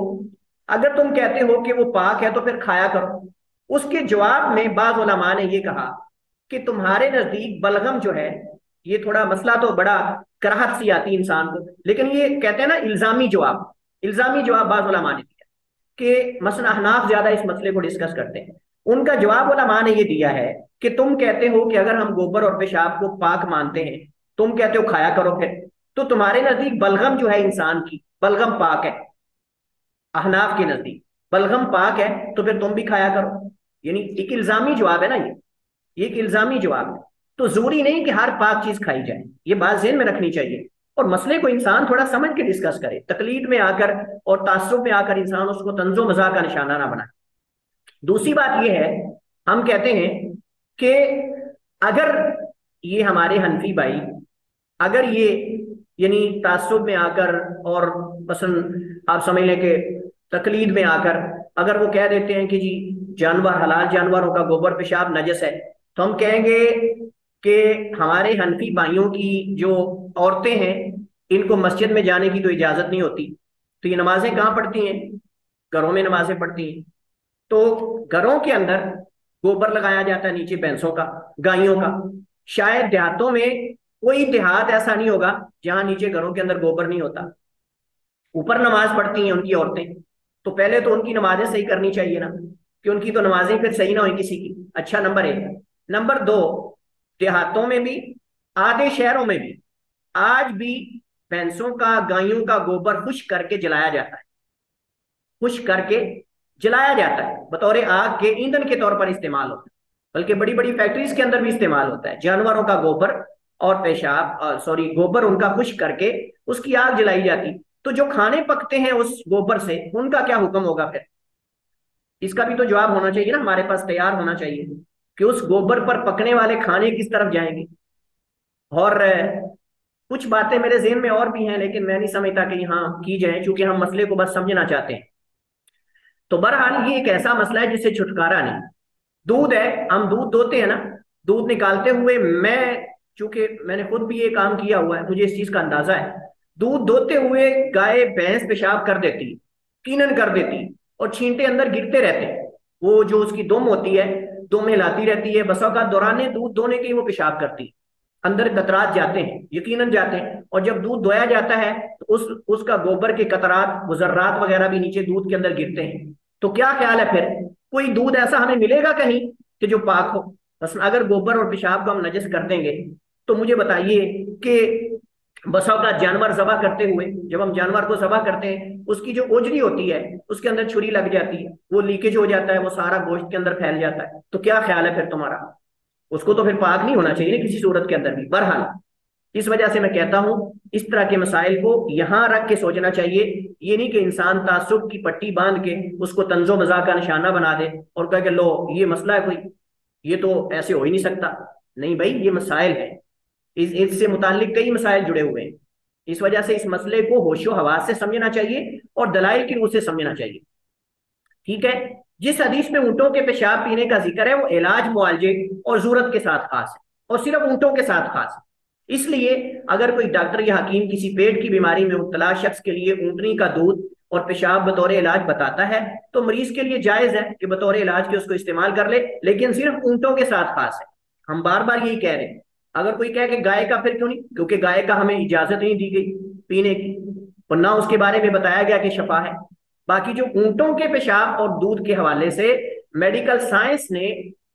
अगर तुम कहते हो कि वो पाक है तो फिर खाया करो। उसके जवाब में बाज़ उलमा ने ये कहा कि तुम्हारे नजदीक बलगम जो है, ये थोड़ा मसला तो बड़ा कराहत सी आती है इंसान को, लेकिन ये कहते हैं ना इल्जामी जवाब बाज़ उलमा ने दिया कि मसलन अहनाफ ज्यादा इस मसले को डिस्कस करते हैं। उनका जवाब उलमा ने ये दिया है कि तुम कहते हो कि अगर हम गोबर और पेशाब को पाक मानते हैं, तुम कहते हो खाया करो फिर, तो तुम्हारे नजदीक बलगम जो है इंसान की, बलगम पाक है। अहनाफ के नजदीक बलगम पाक है तो फिर तुम भी खाया करो। यानी एक इल्जामी जवाब है ना, ये एक इल्जामी जवाब है। तो जरूरी नहीं कि हर पाक चीज खाई जाए, ये बात ज़हन में रखनी चाहिए। और मसले को इंसान थोड़ा समझ के डिस्कस करे, तकलीद में आकर और तासुब में आकर इंसान उसको तंजो मजाक का निशाना ना बनाए। दूसरी बात यह है, हम कहते हैं कि अगर ये हमारे हनफी भाई, अगर ये यानी तासुब में आकर और मसलन आप समझ लें कि तकलीद में आकर अगर वो कह देते हैं कि जी जानवर, हलाल जानवरों का गोबर पेशाब नजस है, तो हम कहेंगे कि हमारे हनफी भाइयों की जो औरतें हैं, इनको मस्जिद में जाने की तो इजाजत नहीं होती, तो ये नमाजें कहाँ पढ़ती हैं? घरों में नमाजें पढ़ती हैं। तो घरों के अंदर गोबर लगाया जाता है नीचे भैंसों का, गायों का। शायद देहातों में कोई देहात ऐसा नहीं होगा जहां नीचे घरों के अंदर गोबर नहीं होता। ऊपर नमाज पढ़ती हैं उनकी औरतें, तो पहले तो उनकी नमाजें सही करनी चाहिए ना, कि उनकी तो नमाजें फिर सही ना हुई किसी की। अच्छा, नंबर एक। नंबर दो, देहातों में भी, आधे शहरों में भी आज भी भैंसों का, गायों का गोबर खुश्क करके जलाया जाता है। खुश्क करके जलाया जाता है, बतौर आग के ईंधन के तौर पर इस्तेमाल होता है। बल्कि बड़ी बड़ी फैक्ट्रीज के अंदर भी इस्तेमाल होता है। जानवरों का गोबर और पेशाब, सॉरी, गोबर उनका खुश्क करके उसकी आग जलाई जाती। तो जो खाने पकते हैं उस गोबर से, उनका क्या हुक्म होगा फिर? इसका भी तो जवाब होना चाहिए ना, हमारे पास तैयार होना चाहिए कि उस गोबर पर पकने वाले खाने किस तरफ जाएंगे। और कुछ बातें मेरे जेहन में और भी हैं, लेकिन मैं नहीं समझता कि यहाँ की जाए, क्योंकि हम मसले को बस समझना चाहते हैं। तो बहरहाल ये एक ऐसा मसला है जिससे छुटकारा नहीं। दूध है, हम दूध दोते हैं ना, दूध निकालते हुए मैं, चूंकि मैंने खुद भी ये काम किया हुआ है, मुझे इस चीज का अंदाजा है। दूध दोते हुए गाय भैंस पेशाब कर देती, कीनन कर देती, और छींटे अंदर गिरते रहते हैं। वो जो उसकी दुम होती है, दुम हिलाती रहती है, बसों का दौरान दूध दोने के ही वो पेशाब करती, अंदर कतरात जाते हैं, यकीनन जाते हैं। और जब दूध दोया जाता है तो उसका गोबर के कतरात, गुजर्रात वगैरह भी नीचे दूध के अंदर गिरते हैं। तो क्या ख्याल है फिर, कोई दूध ऐसा हमें मिलेगा कहीं कि जो पाक हो? बस अगर गोबर और पेशाब को हम नजस कर देंगे, तो मुझे बताइए कि बसा का जानवर जबा करते हुए, जब हम जानवर को जबा करते हैं, उसकी जो ओजरी होती है उसके अंदर छुरी लग जाती है, वो लीकेज हो जाता है, वो सारा गोश्त के अंदर फैल जाता है। तो क्या ख्याल है फिर तुम्हारा? उसको तो फिर पाक नहीं होना चाहिए ना किसी सूरत के अंदर भी। बहरहाल, इस वजह से मैं कहता हूं, इस तरह के मसाइल को यहां रख के सोचना चाहिए। ये नहीं कि इंसान तासुब की पट्टी बांध के उसको तंजो मजा का निशाना बना दे और कहे कि लो ये मसला है कोई, ये तो ऐसे हो ही नहीं सकता। नहीं भाई, ये मसाइल है, इससे मुताल्लिक कई मसाइल जुड़े हुए हैं। इस वजह से इस मसले को होशो हवास से समझना चाहिए और दलाइल की रूह से समझना चाहिए। ठीक है। जिस हदीस में ऊंटों के पेशाब पीने का जिक्र है, वो इलाज मुआलजे और जरूरत के साथ खास है, और सिर्फ ऊंटों के साथ खास है। इसलिए अगर कोई डॉक्टर या हकीम किसी पेट की बीमारी में मुब्तला शख्स के लिए ऊंटनी का दूध और पेशाब बतौर इलाज बताता है, तो मरीज के लिए जायज है कि बतौर इलाज के उसको इस्तेमाल कर ले, लेकिन सिर्फ ऊंटों के साथ खास है। हम बार बार यही कह रहे हैं। अगर कोई कहे कि गाय का, फिर क्यों नहीं? क्योंकि गाय का हमें इजाजत नहीं दी गई पीने की, और ना उसके बारे में बताया गया कि शफा है। बाकी जो ऊंटों के पेशाब और दूध के हवाले से मेडिकल साइंस ने,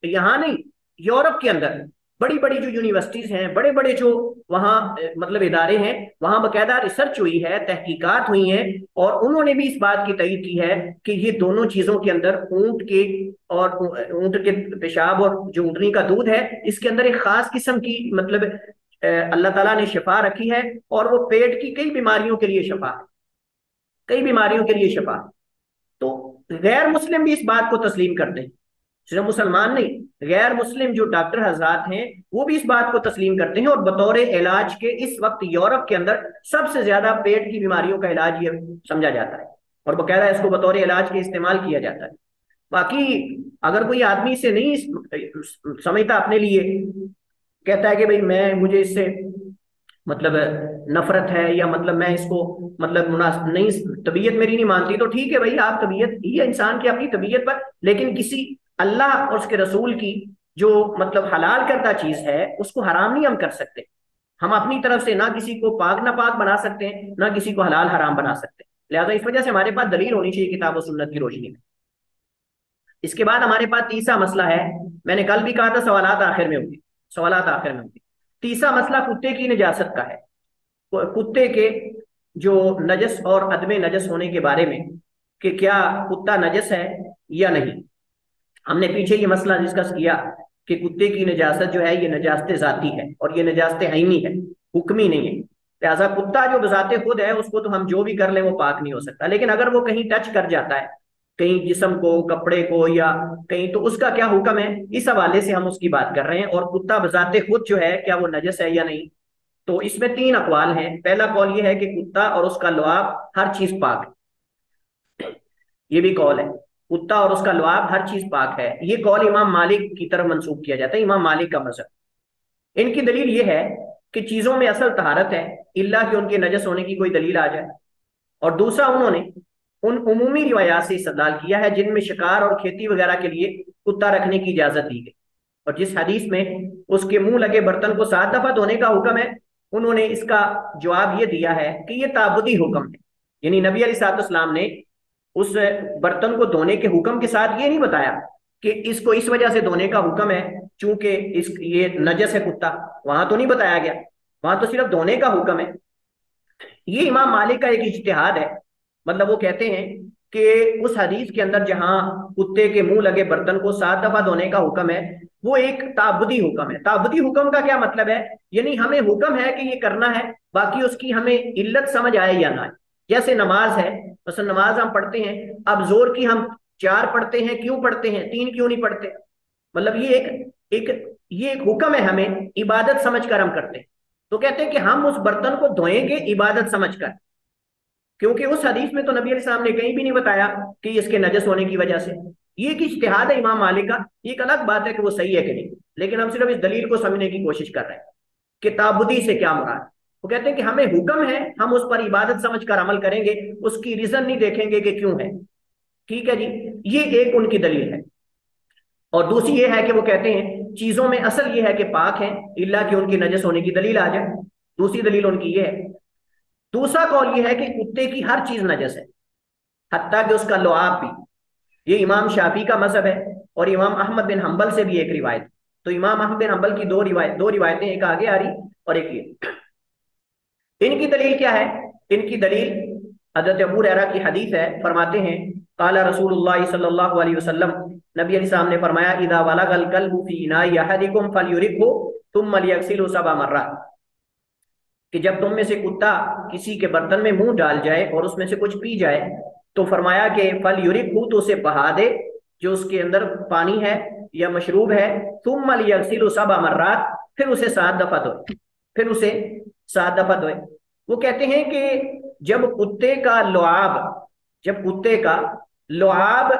यहाँ नहीं, यूरोप के अंदर बड़ी बड़ी जो यूनिवर्सिटीज हैं, बड़े बड़े जो वहाँ मतलब इदारे हैं, वहां बकायदा रिसर्च हुई है, तहकीकात हुई हैं, और उन्होंने भी इस बात की तईद की है कि ये दोनों चीजों के अंदर, ऊंट के और ऊंट के पेशाब और जो ऊंटनी का दूध है, इसके अंदर एक खास किस्म की मतलब अल्लाह ताला ने शफा रखी है, और वो पेट की कई बीमारियों के लिए शफा है, कई बीमारियों के लिए शफा है। तो गैर मुस्लिम भी इस बात को तस्लीम करते हैं, सिर्फ मुसलमान नहीं, गैर मुस्लिम जो डॉक्टर हजरात हैं वो भी इस बात को तस्लीम करते हैं। और बतौर इलाज के इस वक्त यूरोप के अंदर सबसे ज्यादा पेट की बीमारियों का इलाज ये समझा जाता है, और बकायदा इसको बतौर इलाज के इस्तेमाल किया जाता है। बाकी अगर कोई आदमी इसे नहीं समझता अपने लिए, कहता है कि भाई मैं, मुझे इससे मतलब नफरत है, या मतलब मैं इसको मतलब नहीं, तबीयत मेरी नहीं मानती, तो ठीक है भाई, आप तबीयत, ये इंसान की अपनी तबीयत पर, लेकिन किसी अल्लाह और उसके रसूल की जो मतलब हलाल करता चीज है उसको हराम नहीं हम कर सकते। हम अपनी तरफ से ना किसी को पाक ना पाक बना सकते हैं, ना किसी को हलाल हराम बना सकते हैं। लिहाजा इस वजह से हमारे पास दलील होनी चाहिए किताब और सुन्नत की रोशनी में। इसके बाद हमारे पास तीसरा मसला है। मैंने कल भी कहा था सवालात आखिर में होंगे, सवालात आखिर में होंगे। तीसरा मसला कुत्ते की निजासत का है। कुत्ते के जो नजस और अदम नजस होने के बारे में, कि क्या कुत्ता नजस है या नहीं। हमने पीछे ये मसला डिस्कस किया कि कुत्ते की नजासत जो है ये नजासत जाती है, और ये नजासत आईनी है, हुक्मी नहीं है। लिहाजा कुत्ता जो बजाते खुद है उसको तो हम जो भी कर ले वो पाक नहीं हो सकता, लेकिन अगर वो कहीं टच कर जाता है, कहीं जिस्म को, कपड़े को, या कहीं, तो उसका क्या हुक्म है, इस हवाले से हम उसकी बात कर रहे हैं। और कुत्ता बजाते खुद जो है क्या वो नजस है या नहीं। तो इसमें तीन अकवाल हैं। पहला कौल ये है कि कुत्ता और उसका लुआब हर चीज पाक है, ये भी कौल है। कुत्ता और उसका लुआब हर चीज पाक है। ये कौल इमाम मालिक की तरफ मंसूब किया जाता है, इमाम मालिक का मजहब। इनकी दलील ये है कि चीजों में असल तहारत है, इल्ला कि उनके नजस होने की कोई दलील आ जाए। और दूसरा, उन्होंने उन उमूमी रिवायात से इस्तेदलाल किया है जिनमें शिकार और खेती वगैरह के लिए कुत्ता रखने की इजाजत दी गई। और जिस हदीस में उसके मुंह लगे बर्तन को 7 दफा धोने का हुक्म है, उन्होंने इसका जवाब ये दिया है कि यह ताबुदी हुक्म है। यानी नबी अलैहिस्सलाम ने उस बर्तन को धोने के हुक्म के साथ ये नहीं बताया कि इसको इस वजह से धोने का हुक्म है चूंकि इस ये नजस है कुत्ता, वहां तो नहीं बताया गया। वहां तो सिर्फ धोने का हुक्म है। ये इमाम मालिक का एक इज्तिहाद है। मतलब वो कहते हैं कि उस हदीस के अंदर जहां कुत्ते के मुंह लगे बर्तन को 7 दफा धोने का हुक्म है, वो एक ताबुदी हुक्म है। ताबुदी हुक्म का क्या मतलब है? यानी हमें हुक्म है कि ये करना है, बाकी उसकी हमें इल्लत समझ आए या ना आए। जैसे नमाज है, मतलब नमाज हम पढ़ते हैं, अब जोर की हम 4 पढ़ते हैं, क्यों पढ़ते हैं, 3 क्यों नहीं पढ़ते? मतलब ये एक हुक्म है, हमें इबादत समझ कर हम करते हैं। तो कहते हैं कि हम उस बर्तन को धोएंगे इबादत समझकर, क्योंकि उस हदीस में तो नबी अलैहिस्सलाम ने कहीं भी नहीं बताया कि इसके नजस होने की वजह से। ये एक इज्तिहाद है इमाम मालिक का। ये एक अलग बात है कि वो सही है कि नहीं, लेकिन हम सिर्फ इस दलील को समझने की कोशिश कर रहे हैं कि ताबुदी से क्या मुराद। वो कहते हैं कि हमें हुक्म है, हम उस पर इबादत समझकर अमल करेंगे, उसकी रीजन नहीं देखेंगे कि क्यों है। ठीक है जी, ये एक उनकी दलील है। और दूसरी ये है कि वो कहते हैं चीजों में असल ये है कि पाक है, इल्ला कि उनकी नजस होने की दलील आ जाए। दूसरी दलील उनकी ये है। दूसरा कौल ये है कि कुत्ते की हर चीज नजस है, हत्ता कि उसका लुआब भी। ये इमाम शाफी का मजहब है और इमाम अहमद बिन हंबल से भी एक रिवायत। तो इमाम अहमद बिन हंबल की दो रिवायतें, एक आगे आ रही और एक ये। इनकी दलील क्या है? इनकी दलील हजरत अबू हुरैरा की हदीस है। फरमाते हैं काला रसूलुल्लाह सल्लल्लाहु अलैहि वसल्लम, नबी अलैहि सलाम ने फरमाया इदा वलगल कल्बु फी इनाई अहदिकुम फलयुरिकहु थुम्मा लियगसिलहु सब'a मर्रा, कि जब तुम में से कुत्ता किसी के बर्तन में मुंह डाल जाए और उसमें से कुछ पी जाए, तो फरमाया कि फल यूरिक हो, तो उसे बहा दे जो उसके अंदर पानी है या मशरूब है। तुम यगसिलु सब'a मर्रात, फिर उसे 7 दफा धोए, फिर उसे 7 दफा धोए। वो कहते हैं कि जब कुत्ते का लुआब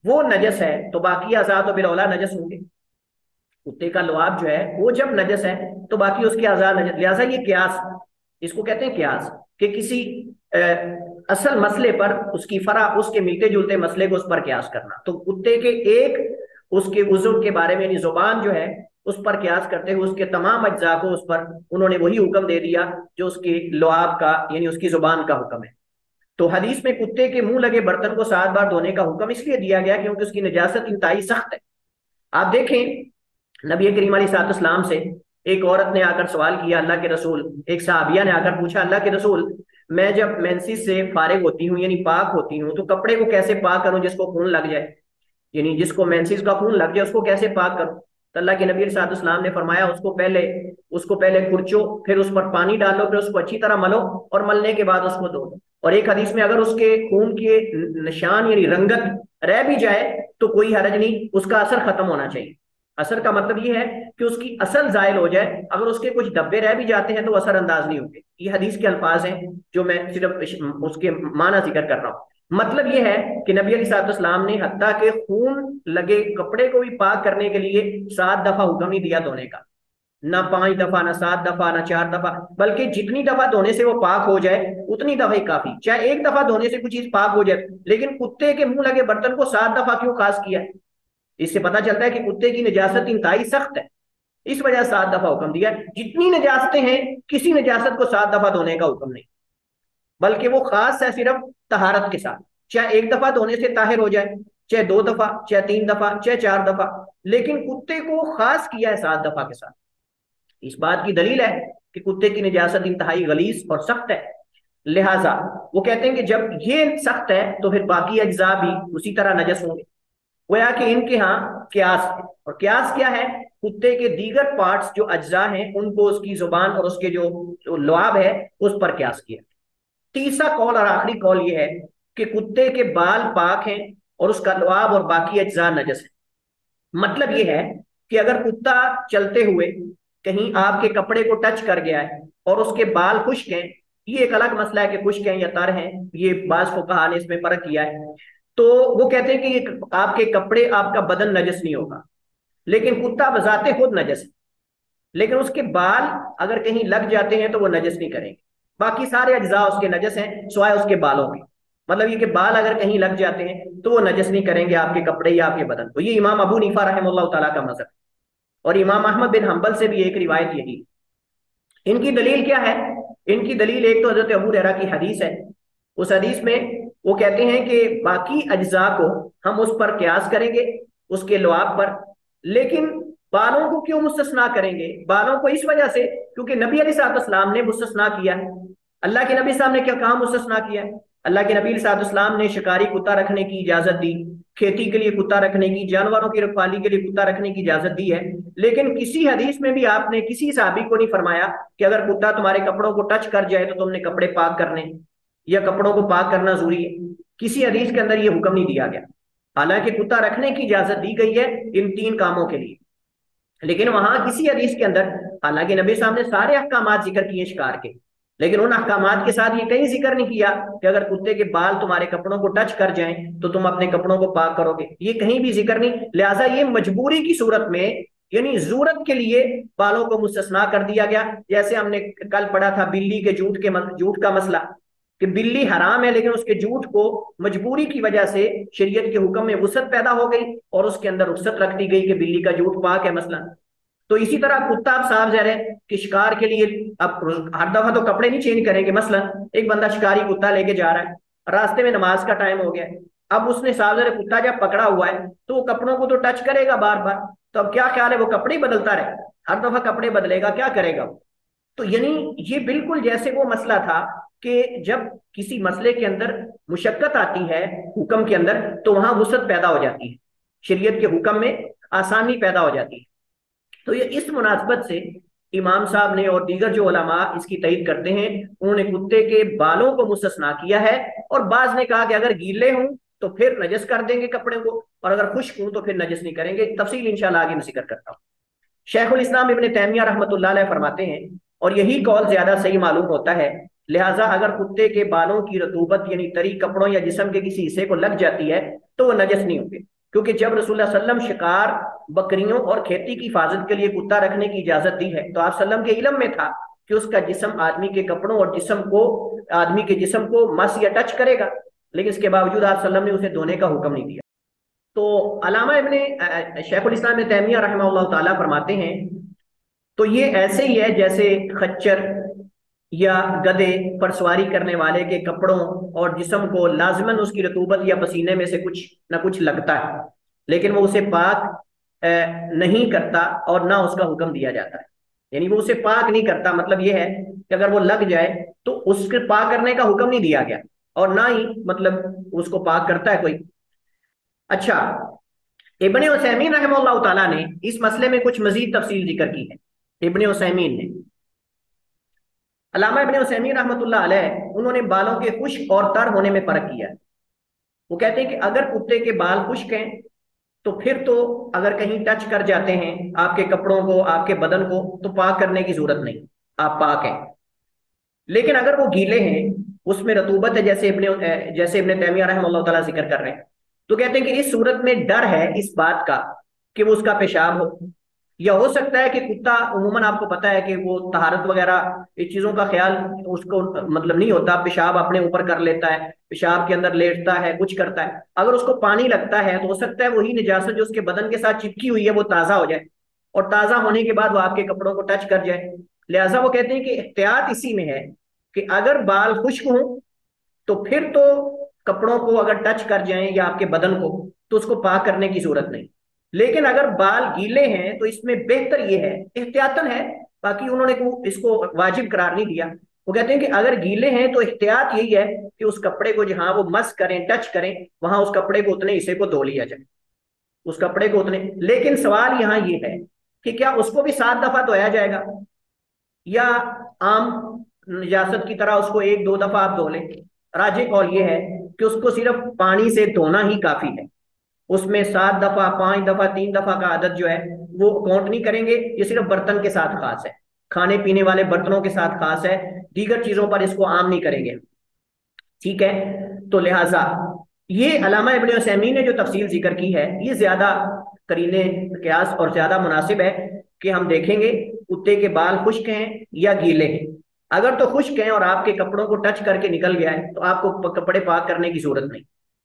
वो नजस है तो बाकी अज़ा तो बिलौला नजस होंगे। कुत्ते का लुआब जो है वो जब नजस है तो बाकी उसके अज़ा नजस। लिहाजा ये क्यास, इसको कहते हैं क्यास, कि किसी असल मसले पर उसकी फरा, उसके मिलते जुलते मसले को उस पर क्यास करना। तो कुत्ते के एक उसके उज़्व के बारे में, यानी जुबान जो है उस पर क्यास करते हुए उसके तमाम अज्जा को उस पर उन्होंने वही हुक्म दे दिया जो उसके लुआब का यानी उसकी जुबान का हुक्म है। तो हदीस में कुत्ते के मुंह लगे बर्तन को 7 बार धोने का हुक्म इसलिए दिया गया क्योंकि उसकी नजासत इंतहाई सख्त है। आप देखें, नबी करीम अलैहिस्सलाम से एक औरत ने आकर सवाल किया, अल्लाह के रसूल, एक सहाबिया ने आकर पूछा, अल्लाह के रसूल, मैं जब मेंसिस से फारिग होती हूँ यानी पाक होती हूँ, तो कपड़े को कैसे पाक करूं जिसको खून लग जाए, यानी जिसको मेंसिस का खून लग जाए उसको कैसे पाक करूं? तो अल्लाह के नबी सल्लल्लाहु अलैहि वसल्लम ने फरमाया उसको पहले खुरचो, फिर उस पर पानी डालो, फिर उसको अच्छी तरह मलो और मलने के बाद उसको धो। और एक हदीस में अगर उसके खून के निशान यानी रंगत रह भी जाए तो कोई हरज नहीं, उसका असर खत्म होना चाहिए। असर का मतलब ये है कि उसकी असल जायल हो जाए, अगर उसके कुछ धब्बे रह भी जाते हैं तो असर अंदाज नहीं होंगे। ये हदीस के अल्फाज हैं जो मैं सिर्फ उसके माना जिक्र कर रहा हूँ। मतलब ये है कि नबी अलैहिस्सलाम ने हत्ता के खून लगे कपड़े को भी पाक करने के लिए 7 दफा हुक्म ही दिया धोने का। ना 5 दफा, ना 7 दफा, ना 4 दफा, बल्कि जितनी दफा धोने से वो पाक हो जाए उतनी दफा ही काफी। चाहे एक दफा धोने से कुछ चीज पाक हो जाए, लेकिन कुत्ते के मुंह लगे बर्तन को 7 दफा क्यों खास किया है? इससे पता चलता है कि कुत्ते की नजासत इंतहाई सख्त है, इस वजह से 7 दफा हुक्म दिया है। जितनी नजासतें हैं, किसी नजासत को 7 दफा धोने का हुक्म नहीं, बल्कि वो खास है सिर्फ तहारत के साथ। चाहे एक दफा धोने से ताहिर हो जाए, चाहे 2 दफा, चाहे 3 दफा, चाहे 4 दफा, लेकिन कुत्ते को खास किया है 7 दफा के साथ। इस बात की दलील है कि कुत्ते की नजासत इंतहाई गलीज और सख्त है। लिहाजा वो कहते हैं कि जब ये सख्त है तो फिर बाकी अज्जा भी उसी तरह नजस होंगे। गोया कि इनके यहाँ क्यास है। और क्यास क्या है? कुत्ते के दीगर पार्ट्स जो अज्जा हैं उनको उसकी जुबान और उसके जो लुआब है उस पर क्यास किया। तीसरा कौल और आखिरी कौल यह है कि कुत्ते के बाल पाक हैं और उसका लुआब और बाकी अज्जा नजस है। मतलब यह है कि अगर कुत्ता चलते हुए कहीं आपके कपड़े को टच कर गया है और उसके बाल खुश्क हैं, ये एक अलग मसला है कि खुश्क हैं या तर हैं, ये बाज फुकहा ने इसमें फर्क किया है। तो वो कहते हैं कि आपके कपड़े, आपका बदन नजस नहीं होगा। लेकिन कुत्ता बजाते खुद नजस है, लेकिन उसके बाल अगर कहीं लग जाते हैं तो वो नजस नहीं करेंगे। बाकी सारे अज्जा उसके नजस हैं सिवाय उसके बालों के। मतलब ये कि बाल अगर कहीं लग जाते हैं तो वो नजस नहीं करेंगे आपके कपड़े या आपके बदन को। ये इमाम अबू हनीफा रहमतुल्लाह ताला का मज़हब है। और इमाम अहमद बिन हंबल से भी एक रिवायत यही। इनकी दलील क्या है? इनकी दलील एक तो हजरत अबू हुरैरा की हदीस है। उस हदीस में वो कहते हैं कि बाकी अज्जा को हम उस पर क्यास करेंगे, उसके लुआब पर, लेकिन बालों को क्यों मुस्तस्ना करेंगे? बालों को इस वजह से क्योंकि नबी अलैहिस्सलाम ने मुस्तस्ना किया है। अल्लाह के नबी साहब ने क्या कहा मुस्तस्ना किया है? अल्लाह के नबी अलैहिस्सलाम ने शिकारी कुत्ता रखने की इजाजत दी, खेती के लिए कुत्ता रखने की, जानवरों की रखवाली के लिए कुत्ता रखने की इजाजत दी है। लेकिन किसी हदीस में भी आपने किसी सहाबी को नहीं फरमाया कि अगर कुत्ता तुम्हारे कपड़ों को टच कर जाए तो तुमने कपड़े पाक करने या कपड़ों को पाक करना जरूरी है। किसी हदीस के अंदर यह हुक्म नहीं दिया गया। हालांकि कुत्ता रखने की इजाजत दी गई है इन तीन कामों के लिए, लेकिन वहां किसी हदीस के अंदर, हालांकि नबी साहब ने सारे अहकामात जिक्र किए शिकार के, लेकिन उन अहकामात के साथ ये कहीं जिक्र नहीं किया कि अगर कुत्ते के बाल तुम्हारे कपड़ों को टच कर जाएं तो तुम अपने कपड़ों को पाक करोगे। ये कहीं भी जिक्र नहीं। लिहाजा ये मजबूरी की सूरत में, यानी जरूरत के लिए बालों को मुस्तस्ना कर दिया गया। जैसे हमने कल पढ़ा था बिल्ली के जूठ का मसला, कि बिल्ली हराम है लेकिन उसके जूठ को मजबूरी की वजह से शरीयत के हुक्म में वुसअत पैदा हो गई और उसके अंदर रुख्सत रख दी गई कि बिल्ली का जूठ पाक है मसला। तो इसी तरह कुत्ता आप साफ जा रहे हैं कि शिकार के लिए अब हर दफा तो कपड़े नहीं चेंज करेंगे। मसलन एक बंदा शिकारी कुत्ता लेके जा रहा है, रास्ते में नमाज का टाइम हो गया है, अब उसने साफ जा कुत्ता जब पकड़ा हुआ है तो वो कपड़ों को तो टच करेगा बार बार। तो अब क्या ख्याल है, वो कपड़े ही बदलता रहे, हर दफा कपड़े बदलेगा, क्या करेगा वो? तो यानी ये बिल्कुल जैसे वो मसला था कि जब किसी मसले के अंदर मुशक्कत आती है हुक्म के अंदर तो वहां वुसअत पैदा हो जाती है, शरीयत के हुक्म में आसानी पैदा हो जाती है। तो ये इस मुनासबत से इमाम साहब ने और दीगर जो उलमा इसकी तईद करते हैं, उन्होंने कुत्ते के बालों को मुस्तस्ना किया है। और बाज ने कहा कि अगर गीले हों तो फिर नजस कर देंगे कपड़े को, और अगर खुश्क हों तो फिर नजस नहीं करेंगे। तफसील इंशाल्लाह आगे मैं जिक्र करता हूँ। शेखुल इस्लाम इब्ने तैमिया रहमतुल्लाह अलैह फरमाते हैं, और यही कौल ज्यादा सही मालूम होता है, लिहाजा अगर कुत्ते के बालों की रतूबत यानी तरी कपड़ों या जिस्म के किसी हिस्से को लग जाती है तो वो नजस नहीं होंगे। क्योंकि जब रसूलुल्लाह सल्लम शिकार, बकरियों और खेती की हिफाजत के लिए कुत्ता रखने की इजाजत दी है तो आप सल्लम के इल्म में था कि उसका जिस्म आदमी के कपड़ों और आदमी के जिस्म को मस या टच करेगा, लेकिन इसके बावजूद आप सल्लम ने उसे धोने का हुक्म नहीं दिया। तो अलामा इब्ने शेखुल इस्लाम इब्ने तैमिया रहमतुल्लाह ताला फरमाते हैं, तो ये ऐसे ही है जैसे खच्चर या गधे पर सवारी करने वाले के कपड़ों और जिस्म को लाजमन उसकी रतूबत या पसीने में से कुछ ना कुछ लगता है, लेकिन वो उसे पाक नहीं करता और ना उसका हुक्म दिया जाता है। यानी वो उसे पाक नहीं करता, मतलब ये है कि अगर वो लग जाए तो उसके पाक करने का हुक्म नहीं दिया गया, और ना ही मतलब उसको पाक करता है कोई। अच्छा, इब्ने उसैमीन रहमतुल्लाह ताला ने इस मसले में कुछ मजीद तफसील जिक्र की है। इब्ने उसैमीन ने, अल्लामा इब्ने उसैमीन रहमतुल्लाह अलैह, उन्होंने बालों के खुश्क और तर होने में फर्क किया है। वो कहते हैं कि अगर कुत्ते के बाल खुश्क हैं तो फिर तो अगर कहीं टच कर जाते हैं आपके कपड़ों को, आपके बदन को, तो पाक करने की जरूरत नहीं, आप पाक हैं। लेकिन अगर वो गीले हैं, उसमें रतूबत है, जैसे इब्ने तैमिया रहमतुल्लाह ताला जिक्र कर रहे हैं, तो कहते हैं कि इस सूरत में डर है इस बात का कि वो उसका पेशाब हो, या हो सकता है कि कुत्ता उमूमन आपको पता है कि वो तहारत वगैरह इस चीजों का ख्याल उसको मतलब नहीं होता, पेशाब अपने ऊपर कर लेता है, पेशाब के अंदर लेटता है, कुछ करता है। अगर उसको पानी लगता है तो हो सकता है वही निजासत जो उसके बदन के साथ चिपकी हुई है वो ताजा हो जाए, और ताजा होने के बाद वो आपके कपड़ों को टच कर जाए। लिहाजा वो कहते हैं कि एहतियात इसी में है कि अगर बाल खुश्क हों तो फिर तो कपड़ों को अगर टच कर जाएं या आपके बदन को तो उसको पाक करने की जरूरत नहीं। लेकिन अगर बाल गीले हैं तो इसमें बेहतर यह है, एहतियातन है, बाकी उन्होंने इसको वाजिब करार नहीं दिया। वो कहते हैं कि अगर गीले हैं तो एहतियात यही है कि उस कपड़े को जहां वो मस करें, टच करें, वहां उस कपड़े को उतने हिस्से को धो लिया जाए, उस कपड़े को उतने। लेकिन सवाल यहां ये है कि क्या उसको भी 7 दफा धोया जाएगा या आम निजासत की तरह उसको 1-2 दफा आप धो लें? राजे कौल ये है कि उसको सिर्फ पानी से धोना ही काफी है। उसमें 7 दफा, 5 दफा, 3 दफा का आदत जो है वो काउंट नहीं करेंगे। ये सिर्फ बर्तन के साथ खास है, खाने पीने वाले बर्तनों के साथ खास है, दीगर चीजों पर इसको आम नहीं करेंगे। ठीक है, तो लिहाजा ये अल्लामा इब्न उसैमीन ने जो तफसील जिक्र की है, ये ज्यादा करीने क्यास और ज्यादा मुनासिब है कि हम देखेंगे कुत्ते के बाल खुश्क हैं या गीले हैं। अगर तो खुश्क हैं और आपके कपड़ों को टच करके निकल गया है तो आपको कपड़े पाक करने की जरूरत नहीं।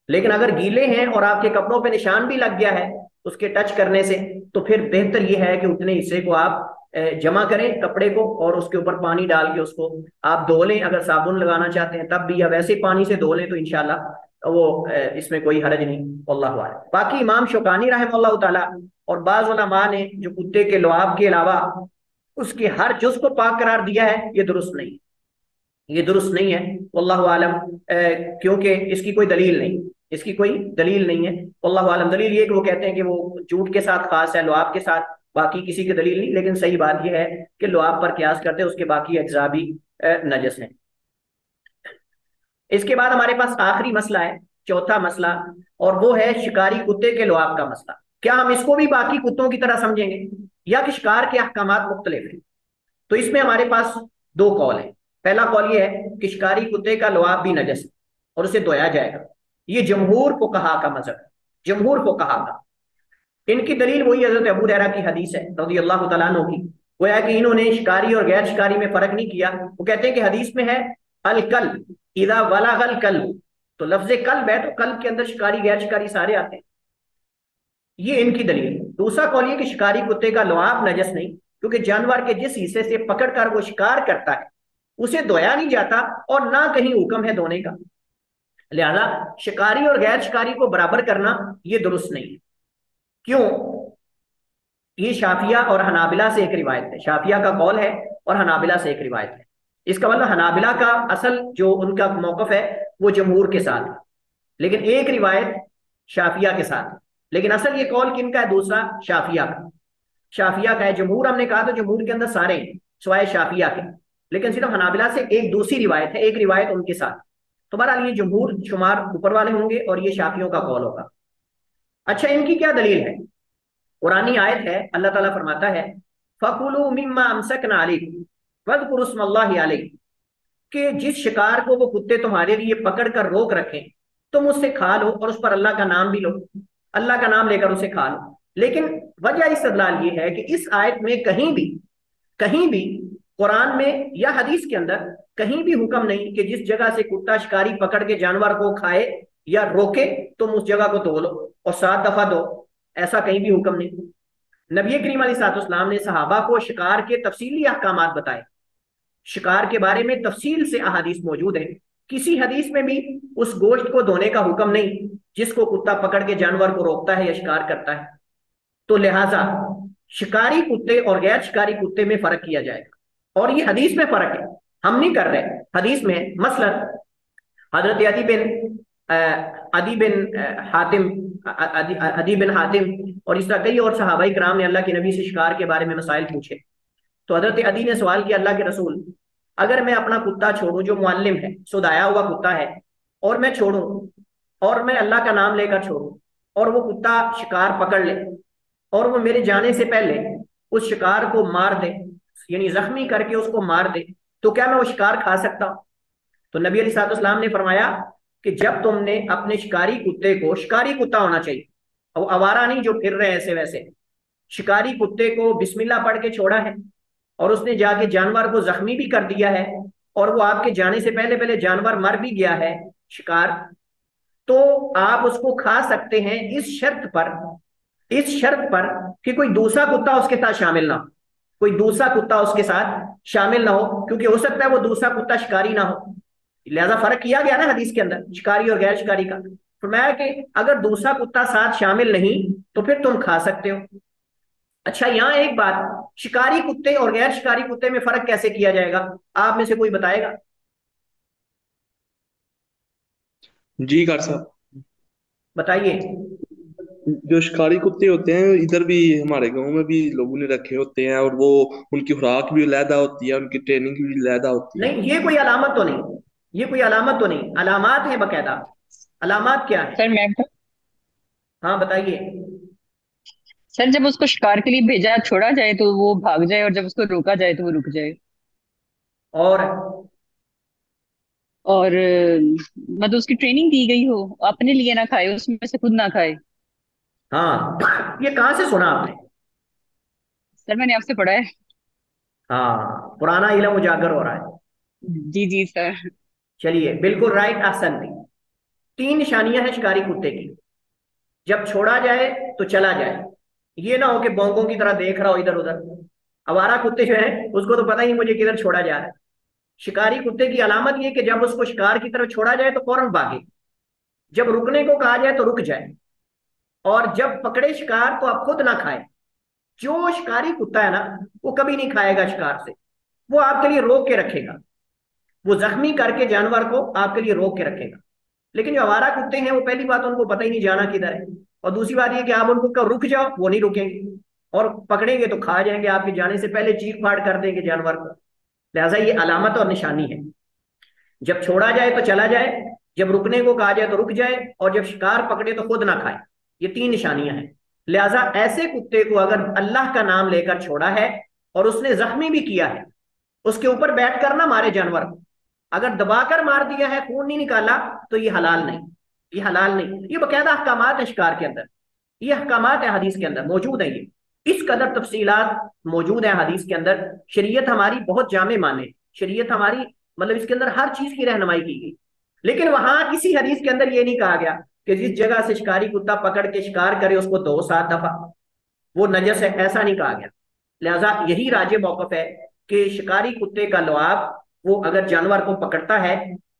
लेकिन अगर गीले हैं और आपके कपड़ों पे निशान भी लग गया है उसके टच करने से, तो फिर बेहतर यह है कि उतने हिस्से को आप जमा करें कपड़े को, और उसके ऊपर पानी डाल के उसको आप धो लें। अगर साबुन लगाना चाहते हैं तब भी, या वैसे पानी से धो लें तो इंशाल्लाह वो इसमें कोई हरज नहीं। अल्लाह आलम। बाकी इमाम शौकानी रहमतुल्लाह ताला और बाज़ उलमा ने जो कुत्ते के लुआब के अलावा उसके हर जुज को पाक करार दिया है, ये दुरुस्त नहीं, ये दुरुस्त नहीं है। वल्लाहु आलम। क्योंकि इसकी कोई दलील नहीं, इसकी कोई दलील नहीं है। वल्लाहु आलम। दलील ये कि वो कहते हैं कि वो जूट के साथ खास है, लुआब के साथ, बाकी किसी की दलील नहीं। लेकिन सही बात यह है कि लुआब पर क्यास करते हैं, उसके बाकी अज्जा भी नजस है। इसके बाद हमारे पास आखिरी मसला है, चौथा मसला, और वो है शिकारी कुत्ते के लुआब का मसला। क्या हम इसको भी बाकी कुत्तों की तरह समझेंगे, या कि शिकार के अहकामात मुख्तलिफ हैं? तो इसमें हमारे पास दो कौल है। पहला कौल ये है कि शिकारी कुत्ते का लुआब भी नजस है और उसे धोया जाएगा। ये जमहूर फुकहा का मजहब है, जमहूर फुकहा का। इनकी दलील वही हजरत अबू हुरैरा की हदीस है रज़ी अल्लाह तआला अन्हु की। गोया कि इन्होंने शिकारी और गैर शिकारी में फर्क नहीं किया। वो कहते हैं कि हदीस में है अल कल इदा वलागल कल, तो लफ्ज कल्ब है तो कल्ब के अंदर शिकारी गैर शिकारी सारे आते हैं। ये इनकी दलील है। दूसरा कौल ये कि शिकारी कुत्ते का लुआब नजस नहीं, क्योंकि जानवर के जिस हिस्से से पकड़कर वो शिकार करता है उसे धोया नहीं जाता और ना कहीं हुक्म है धोने का। लिहाजा शिकारी और गैर शिकारी को बराबर करना ये दुरुस्त नहीं है। क्यों? ये शाफिया और हनाबिला से एक रिवायत है, शाफिया का कौल है और हनाबिला से एक रिवायत है। इसका मतलब हनाबिला का असल जो उनका मौकफ है वो जमहूर के साथ है, लेकिन एक रिवायत शाफिया के साथ है। लेकिन असल ये कौल किनका है? दूसरा शाफिया का, शाफिया का है। जमहूर हमने कहा तो जमहूर के अंदर सारे हैं सिवाय शाफिया के, लेकिन सिर्फ हनाबिला से एक दूसरी रिवायत है, एक रिवायत उनके साथ। तो बहरहाल ये जमहूर शुमार ऊपर वाले होंगे और ये शाफियों का कौल होगा। अच्छा, इनकी क्या दलील है? कुरानी आयत है, अल्लाह ताला फरमाता है फकुलू मिम्मा अमसकना अलैकुम वज़कुरू स्मल्लाहि अलैहि, कि जिस शिकार को वो कुत्ते तुम्हारे लिए पकड़ कर रोक रखें तुम उससे खा लो और उस पर अल्लाह का नाम भी लो, अल्लाह का नाम लेकर उसे खा लो। लेकिन वजह इस्तदलाल ये है कि इस आयत में कहीं भी कुरान में या हदीस के अंदर कहीं भी हुक्म नहीं कि जिस जगह से कुत्ता शिकारी पकड़ के जानवर को खाए या रोके तुम उस जगह को धो लो और 7 दफा धो। ऐसा कहीं भी हुक्म नहीं। नबी करीम अलैहिस्सलाम ने सहाबा को शिकार के तफसीली अहकामात बताए, शिकार के बारे में तफसील से अहादीस मौजूद है। किसी हदीस में भी उस गोश्त को धोने का हुक्म नहीं जिसको कुत्ता पकड़ के जानवर को रोकता है या शिकार करता है। तो लिहाजा शिकारी कुत्ते और गैर शिकारी कुत्ते में फर्क किया जाएगा, और ये हदीस में फर्क है, हम नहीं कर रहे। हदीस में मसलन हजरत अदी बिन हातिम अदी बिन हातिम और इस तरह कई और सहाबाई कराम ने अल्लाह के नबी से शिकार के बारे में मसाइल पूछे। तो हजरत अदी ने सवाल किया, अल्लाह के रसूल, अगर मैं अपना कुत्ता छोड़ूं जो मुअल्लिम है, सुदाया हुआ कुत्ता है, और मैं छोड़ूं और मैं अल्लाह का नाम लेकर छोड़ूं और वो कुत्ता शिकार पकड़ ले और वो मेरे जाने से पहले उस शिकार को मार दे, यानी जख्मी करके उसको मार दे, तो क्या मैं वो शिकार खा सकता हूं? तो नबी अलैहिस्सलाम ने फरमाया कि जब तुमने अपने शिकारी कुत्ते को, शिकारी कुत्ता होना चाहिए, अब आवारा नहीं जो फिर रहे ऐसे वैसे, शिकारी कुत्ते को बिस्मिल्लाह पढ़ के छोड़ा है और उसने जाके जानवर को जख्मी भी कर दिया है और वो आपके जाने से पहले पहले जानवर मर भी गया है शिकार, तो आप उसको खा सकते हैं इस शर्त पर, इस शर्त पर कि कोई दूसरा कुत्ता उसके साथ शामिल ना हो, कोई दूसरा कुत्ता उसके साथ शामिल ना हो, क्योंकि हो सकता है वो दूसरा कुत्ता शिकारी ना हो। लिहाजा फर्क किया गया ना हदीस के अंदर शिकारी और गैर शिकारी का। फरमाया कि अगर दूसरा कुत्ता साथ शामिल नहीं तो फिर तुम खा सकते हो। अच्छा, यहाँ एक बात, शिकारी कुत्ते और गैर शिकारी कुत्ते में फर्क कैसे किया जाएगा? आप में से कोई बताएगा? जी कार साहब। बताइए। जो शिकारी कुत्ते होते हैं इधर भी हमारे गांव में भी लोगों ने रखे होते हैं, और वो उनकी खुराक भी अलहदा होती है, उनकी ट्रेनिंग भी अलहदा होती है। नहीं, ये कोई अलामत तो नहीं, ये कोई अलामत तो नहीं, अलामात है बकायदा। अलामात क्या है? सर मैं हाँ बताइए। सर जब उसको शिकार के लिए भेजा छोड़ा जाए तो वो भाग जाए, और जब उसको रोका जाए तो वो रुक जाए। और और मतलब उसकी ट्रेनिंग दी गई हो, अपने लिए ना खाए, उसमें से खुद ना खाए। हाँ, ये कहाँ से सुना आपने? सर मैंने आपसे पढ़ा है। हाँ, पुराना इल्म उजागर हो रहा है। जी जी सर। चलिए, बिल्कुल राइट, आसन थी। तीन निशानियां हैं शिकारी कुत्ते की। जब छोड़ा जाए तो चला जाए, ये ना हो कि बोंगों की तरह देख रहा हो इधर उधर। आवारा कुत्ते जो है उसको तो पता ही नहीं मुझे किधर छोड़ा जा रहा है। शिकारी कुत्ते की अलामत ये कि जब उसको शिकार की तरफ छोड़ा जाए तो फौरन भागे, जब रुकने को कहा जाए तो रुक जाए, और जब पकड़े शिकार तो अब खुद ना खाए। जो शिकारी कुत्ता है ना, वो कभी नहीं खाएगा शिकार से, वो आपके लिए रोक के रखेगा। वो जख्मी करके जानवर को आपके लिए रोक के रखेगा। लेकिन जो आवारा कुत्ते हैं, वो पहली बात उनको पता ही नहीं जाना किधर है, और दूसरी बात ये कि आप उनको कहो रुक जाओ, वो नहीं रुकेंगे, और पकड़ेंगे तो खा जाएंगे, आपके जाने से पहले चीख फाड़ कर देंगे जानवर को। लिहाजा ये अलामत और निशानी है। जब छोड़ा जाए तो चला जाए, जब रुकने को कहा जाए तो रुक जाए, और जब शिकार पकड़े तो खुद ना खाए। ये तीन निशानियां हैं। लिहाजा ऐसे कुत्ते को अगर अल्लाह का नाम लेकर छोड़ा है और उसने जख्मी भी किया है, उसके ऊपर बैठ कर ना मारे जानवर को। अगर दबाकर मार दिया है, खून नहीं निकाला, तो ये हलाल नहीं। ये हलाल नहीं, ये बाकायदा अहकामात है शिकार के अंदर। ये अहकामात है हदीस के अंदर मौजूद है। ये इस कदर तफसीलात मौजूद है हदीस के अंदर। शरीयत हमारी बहुत जामे माने, शरीयत हमारी मतलब इसके अंदर हर चीज की रहनुमाई की गई। लेकिन वहां किसी हदीस के अंदर ये नहीं कहा गया कि जिस जगह से शिकारी कुत्ता पकड़ के शिकार करे उसको 2-7 दफा, वो नजस है, ऐसा नहीं कहा गया। लिहाजा यही राजे मौकफ है कि शिकारी कुत्ते का लुआब, वो अगर जानवर को पकड़ता है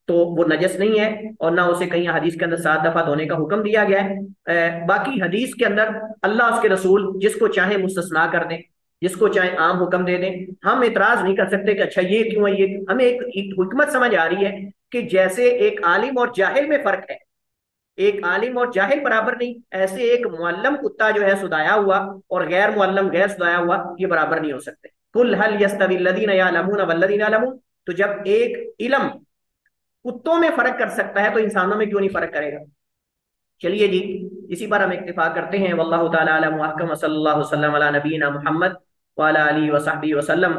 तो वो नजस नहीं है, और ना उसे कहीं हदीस के अंदर 7 दफा धोने का हुक्म दिया गया है। बाकी हदीस के अंदर अल्लाह उसके रसूल जिसको चाहे मुस्तस्ना कर दें, जिसको चाहे आम हुक्म दे दें। हम इतराज नहीं कर सकते कि अच्छा ये क्यों है, ये हमें एक हिकमत समझ आ रही है कि जैसे एक आलिम और जाहिल में फर्क है, एक आलिम और जाहिल बराबर नहीं, ऐसे एक मुअल्लम कुत्ता जो है सुदाया हुआ और गैर मुअल्लम गैर सुदाया हुआ, ये बराबर नहीं हो सकते। कुल हल यस्तवी लदीन यालमून वल्लदीन यालमून। तो जब एक इल्म कुत्तों में फर्क कर सकता है तो इंसानों में क्यों नहीं फर्क करेगा? चलिए जी, इसी पर हम इत्तेफाक करते हैं। वल्लाहु ताला अलम व अहकम। सल्लल्लाहु अलैहि वसल्लम अला नबीना मुहम्मद व अला आलिहि व सहबिहि वसल्लम।